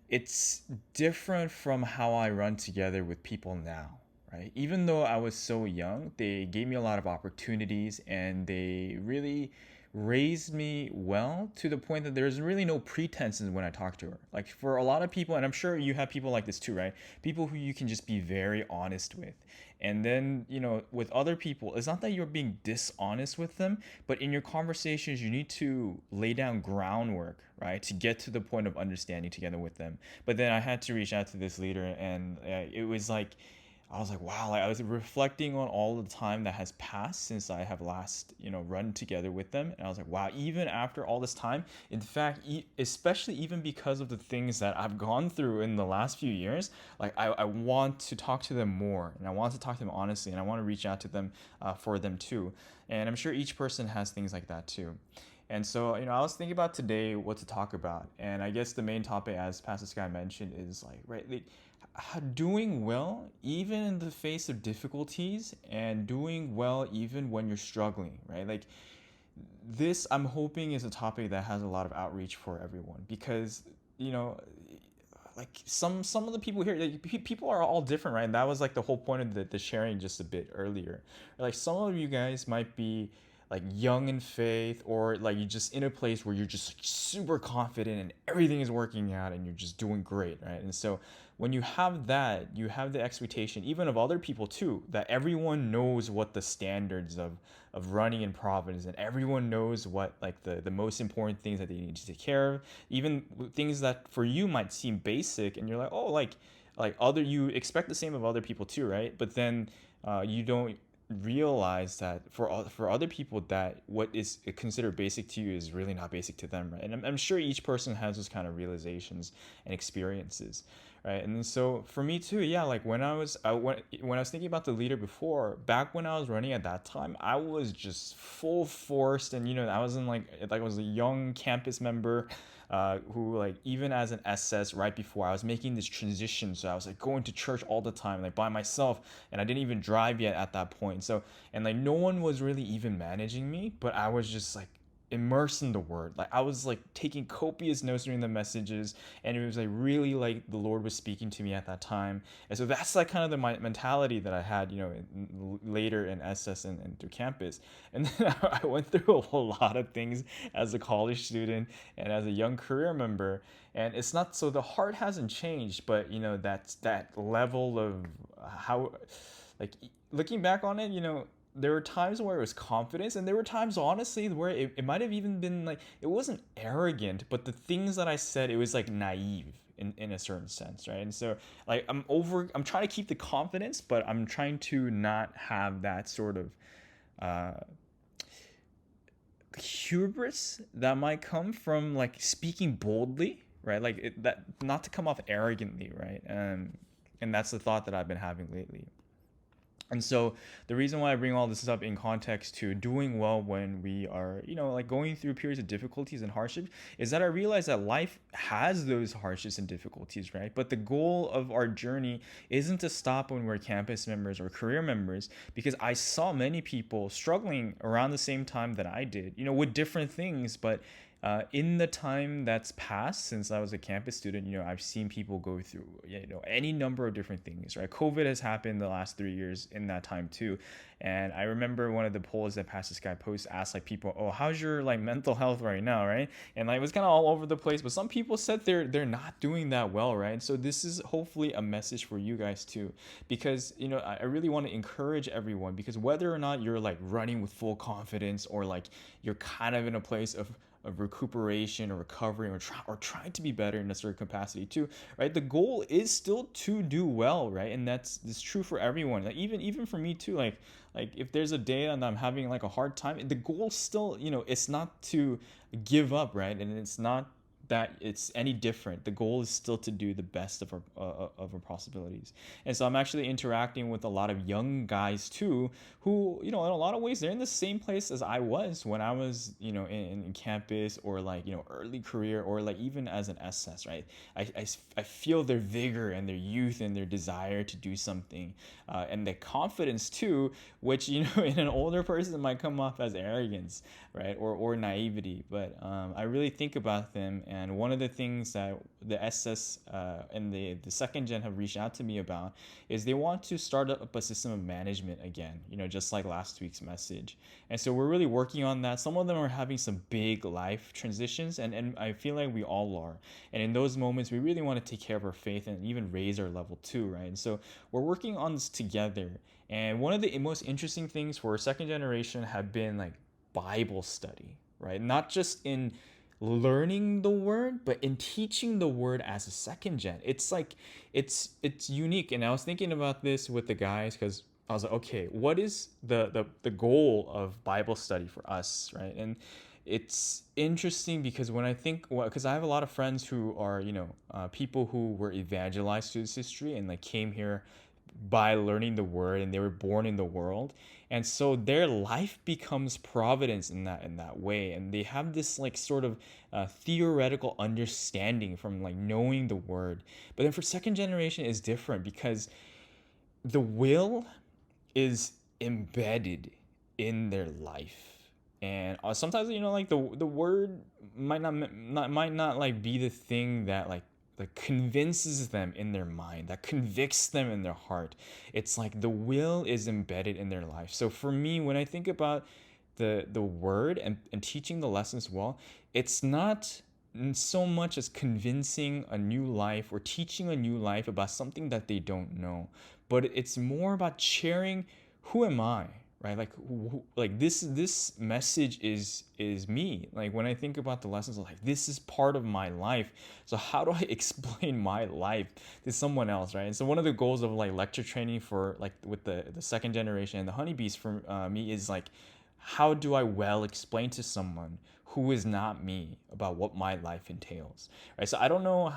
it's different from how I run together with people now. Right? Even though I was so young, they gave me a lot of opportunities, and they really raised me well to the point that there's really no pretenses when I talk to her. Like, for a lot of people, and I'm sure you have people like this too, right? People who you can just be very honest with. And then, with other people, it's not that you're being dishonest with them, but in your conversations, you need to lay down groundwork, right, to get to the point of understanding together with them. But then I had to reach out to this leader, and it was like, I was like, wow, I was reflecting on all the time that has passed since I have last, run together with them. And I was like, wow, even after all this time, in fact, especially even because of the things that I've gone through in the last few years, I want to talk to them more, and I want to talk to them honestly, and I want to reach out to them for them too. And I'm sure each person has things like that too. And so, I was thinking about today what to talk about. And I guess the main topic, as Pastor Sky mentioned, is doing well even in the face of difficulties, and doing well even when you're struggling, right? This, I'm hoping, is a topic that has a lot of outreach for everyone, because some of the people here, people are all different, right? And that was the whole point of the sharing just a bit earlier. Some of you guys might be young in faith, or you're just in a place where you're just super confident and everything is working out and you're just doing great, right? And so when you have that, you have the expectation even of other people too, that everyone knows what the standards of running in Providence, and everyone knows what the most important things that they need to take care of, even things that for you might seem basic, and you're like, oh, you expect the same of other people too, right? But then you don't realize that for other people, that what is considered basic to you is really not basic to them, right? And I'm sure each person has those kind of realizations and experiences, right? And so for me too, when I was thinking about the leader before, back when I was running at that time, I was just full forced, and I was I was a young campus member who even as an SS right before, I was making this transition. So I was going to church all the time, by myself, and I didn't even drive yet at that point. So, and no one was really even managing me, but I was just immersed in the word. I was taking copious notes during the messages, and it was really the Lord was speaking to me at that time. And so that's kind of the mentality that I had, later in SS and through campus. And then I went through a whole lot of things as a college student and as a young career member. And it's not, so the heart hasn't changed, but that's that level of how, looking back on it, there were times where it was confidence, and there were times, honestly, where it might have even been it wasn't arrogant, but the things that I said, it was naive in a certain sense, right? And so I'm trying to keep the confidence, but I'm trying to not have that sort of hubris that might come from speaking boldly, right? That, not to come off arrogantly, right? And that's the thought that I've been having lately. And so the reason why I bring all this up in context to doing well when we are, like going through periods of difficulties and hardship is that I realize that life has those hardships and difficulties, right? But the goal of our journey isn't to stop when we're campus members or career members, because I saw many people struggling around the same time that I did, with different things, but in the time that's passed since I was a campus student, I've seen people go through, any number of different things, right? COVID has happened the last 3 years in that time too. And I remember one of the polls that Pastor Sky Post asked like people, oh, how's your like mental health right now, right? And like it was kind of all over the place, but some people said they're not doing that well, right? And so this is hopefully a message for you guys too, because I really want to encourage everyone, because whether or not you're like running with full confidence or like you're kind of in a place of recuperation or recovery or trying to be better in a certain capacity too, right? The goal is still to do well, right? And that's true for everyone. Like even for me too, like if there's a day and I'm having like a hard time, the goal still, it's not to give up, right? And it's not that it's any different. The goal is still to do the best of our possibilities. And so I'm actually interacting with a lot of young guys too, who, in a lot of ways, they're in the same place as I was when I was, in campus, or like, early career, or like even as an SS, right? I feel their vigor and their youth and their desire to do something, and their confidence too, which, in an older person might come off as arrogance, right? Or naivety. But I really think about them. And one of the things that the SS and the second gen have reached out to me about is they want to start up a system of management again, just like last week's message. And so we're really working on that. Some of them are having some big life transitions, and I feel like we all are. And in those moments, we really want to take care of our faith and even raise our level too, right? And so we're working on this together. And one of the most interesting things for second generation have been like Bible study, right? Not just in learning the word, but in teaching the word as a second gen. It's like it's unique. And I was thinking about this with the guys, because I was like, okay, what is the goal of Bible study for us, right? And it's interesting because when I think, because I have a lot of friends who are, people who were evangelized to this history and like came here by learning the word, and they were born in the world, and so their life becomes providence in that way, and they have this like sort of theoretical understanding from like knowing the word. But then for second generation is different, because the will is embedded in their life. And sometimes like the word might not like be the thing that like convinces them in their mind, that convicts them in their heart. It's like the will is embedded in their life. So for me, when I think about the word and teaching the lessons well, it's not so much as convincing a new life or teaching a new life about something that they don't know, but it's more about sharing who am I, right? Like this message is me. Like when I think about the lessons, I'm like, this is part of my life. So how do I explain my life to someone else, right? And so one of the goals of like lecture training for like with the second generation and the honeybees for me is like, how do I well explain to someone who is not me about what my life entails, right? So I don't know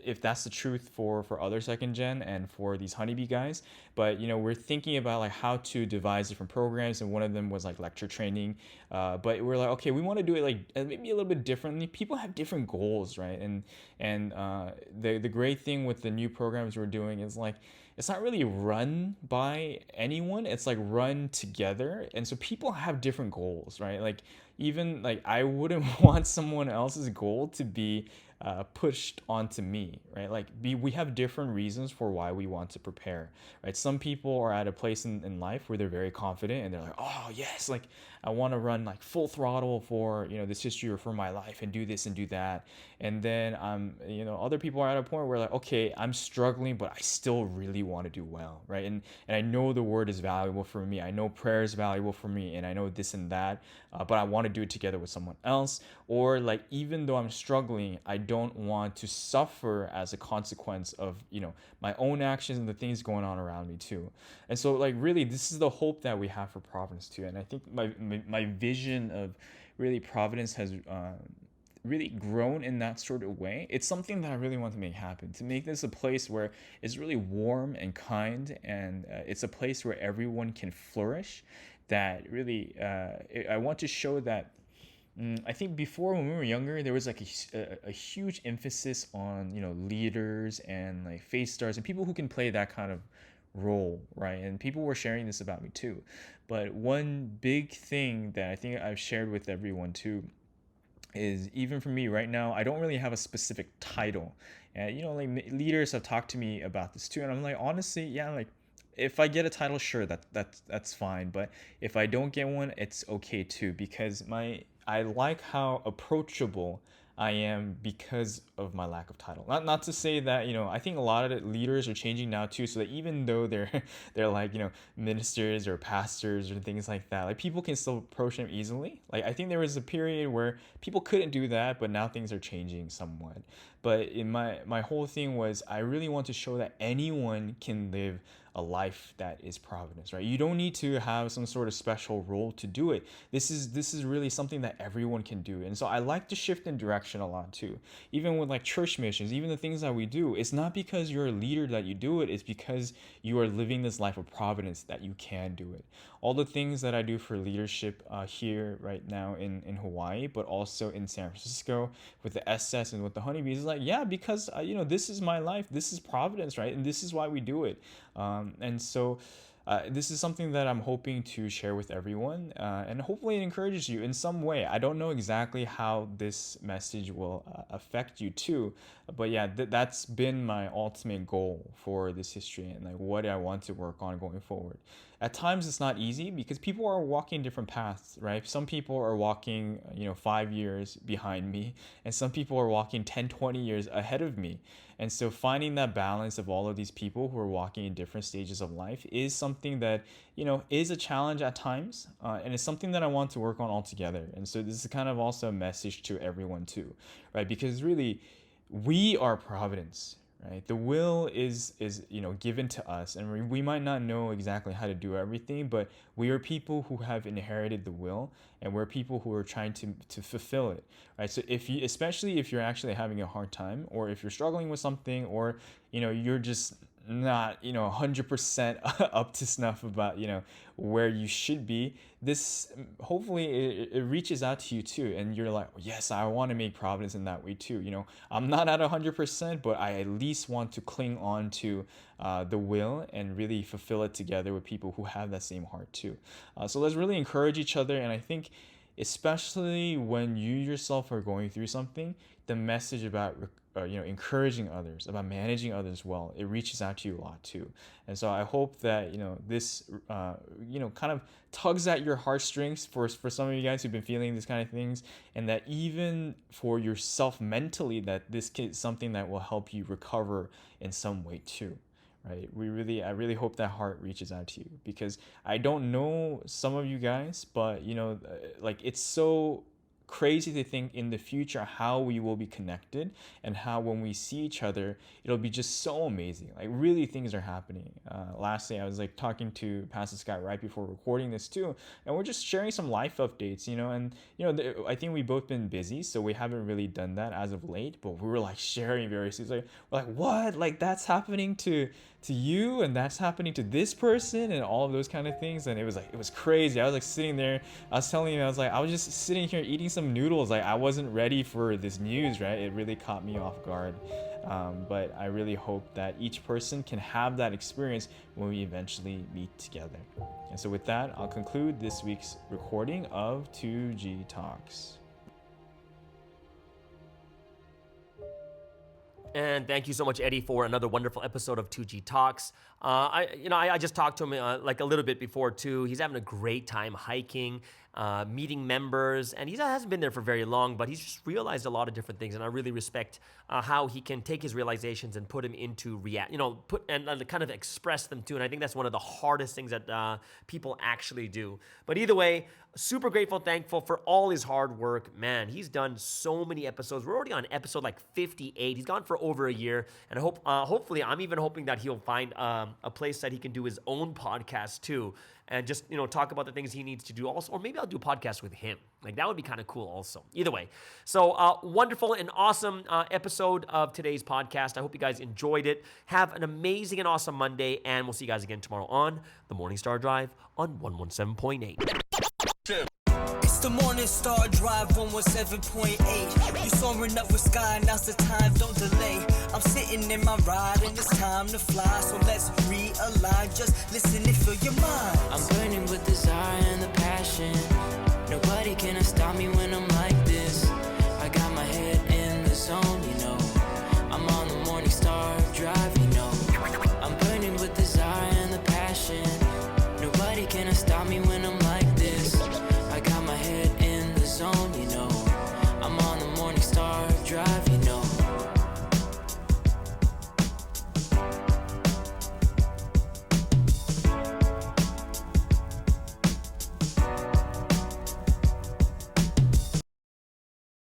if that's the truth for other second gen and for these honeybee guys, but we're thinking about like how to devise different programs, and one of them was like lecture training, but we're like, okay, we want to do it like maybe a little bit differently. People have different goals, right? And the great thing with the new programs we're doing is like, it's not really run by anyone, it's like run together. And so people have different goals, right? Like even like I wouldn't want someone else's goal to be pushed onto me, right? Like we have different reasons for why we want to prepare, right? Some people are at a place in life where they're very confident and they're like, oh yes, like I want to run like full throttle for this history or for my life and do this and do that. And then other people are at a point where like, okay, I'm struggling, but I still really want to do well, right? And I know the word is valuable for me, I know prayer is valuable for me, and I know this and that, but I want to do it together with someone else. Or like, even though I'm struggling, I don't want to suffer as a consequence of my own actions and the things going on around me too. And so like really, this is the hope that we have for Providence too. And I think my vision of really Providence has really grown in that sort of way, it's something that I really want to make happen, to make this a place where it's really warm and kind, and it's a place where everyone can flourish. That really, I want to show that. I think before, when we were younger, there was like a huge emphasis on, leaders and like face stars and people who can play that kind of role, right? And people were sharing this about me too. But one big thing that I think I've shared with everyone too is, even for me right now, I don't really have a specific title. And like leaders have talked to me about this too, and I'm like, honestly, yeah, like if I get a title, sure, that's fine. But if I don't get one, it's okay too, because I like how approachable I am because of my lack of title. Not to say that, I think a lot of the leaders are changing now too, so that even though they're they're like, ministers or pastors or things like that, like people can still approach them easily. Like I think there was a period where people couldn't do that, but now things are changing somewhat. But in my whole thing was, I really want to show that anyone can live a life that is providence, right? You don't need to have some sort of special role to do it. This is really something that everyone can do. And so I like to shift in direction a lot too. Even with like church missions, even the things that we do, it's not because you're a leader that you do it, it's because you are living this life of providence that you can do it. All the things that I do for leadership here right now in Hawaii, but also in San Francisco with the SS and with the honeybees, is like, yeah, because this is my life, this is providence, right? And this is why we do it. And so this is something that I'm hoping to share with everyone, and hopefully it encourages you in some way. I don't know exactly how this message will affect you too, but yeah, that's been my ultimate goal for this history, and like what I want to work on going forward. At times it's not easy because people are walking different paths, right? Some people are walking 5 years behind me, and some people are walking 10-20 years ahead of me. And so finding that balance of all of these people who are walking in different stages of life is something that, is a challenge at times. And it's something that I want to work on altogether. And so this is kind of also a message to everyone too, right? Because really, we are providence, right? The will is given to us, and we might not know exactly how to do everything, but we are people who have inherited the will, and we're people who are trying to fulfill it, right? So especially if you're actually having a hard time, or if you're struggling with something, or you're just not 100% up to snuff about where you should be, this hopefully it reaches out to you too, and you're like, yes, I want to make providence in that way too. I'm not at 100%, but I at least want to cling on to the will and really fulfill it together with people who have that same heart too. So let's really encourage each other, and I think especially when you yourself are going through something, the message about encouraging others, about managing others well, it reaches out to you a lot too. And so I hope that this kind of tugs at your heartstrings for some of you guys who've been feeling these kind of things, and that even for yourself mentally, that this is something that will help you recover in some way too. Right? I really hope that heart reaches out to you, because I don't know some of you guys, but like it's so crazy to think in the future how we will be connected, and how when we see each other, it'll be just so amazing. Like really things are happening. Lastly, I was like talking to Pastor Scott right before recording this too, and we're just sharing some life updates, and I think we've both been busy, so we haven't really done that as of late, but we were like sharing various things, like we're like, what, like that's happening to you, and that's happening to this person, and all of those kind of things. And it was crazy. I was like sitting there, I was telling you, I was just sitting here eating some noodles, like I wasn't ready for this news, right? It really caught me off guard. But I really hope that each person can have that experience when we eventually meet together. And so with that, I'll conclude this week's recording of 2G Talks. And thank you so much, Eddie, for another wonderful episode of 2G Talks. I just talked to him like a little bit before too. He's having a great time hiking, meeting members, and he hasn't been there for very long, but he's just realized a lot of different things, and I really respect how he can take his realizations and put them into kind of express them too. And I think that's one of the hardest things that people actually do. But either way, super grateful, thankful for all his hard work. Man, he's done so many episodes. We're already on episode like 58. He's gone for over a year, and hopefully, I'm even hoping that he'll find a place that he can do his own podcast too, and just talk about the things he needs to do also, or maybe I'll do a podcast with him. Like, that would be kind of cool also. Either way. So, wonderful and awesome episode of today's podcast. I hope you guys enjoyed it. Have an amazing and awesome Monday, and we'll see you guys again tomorrow on the Morning Star Drive on 117.8. It's the Morning Star Drive 117.8. You soaring up with sky, now's the time, don't delay. I'm sitting in my ride and it's time to fly, so let's realign. Just listen and feel your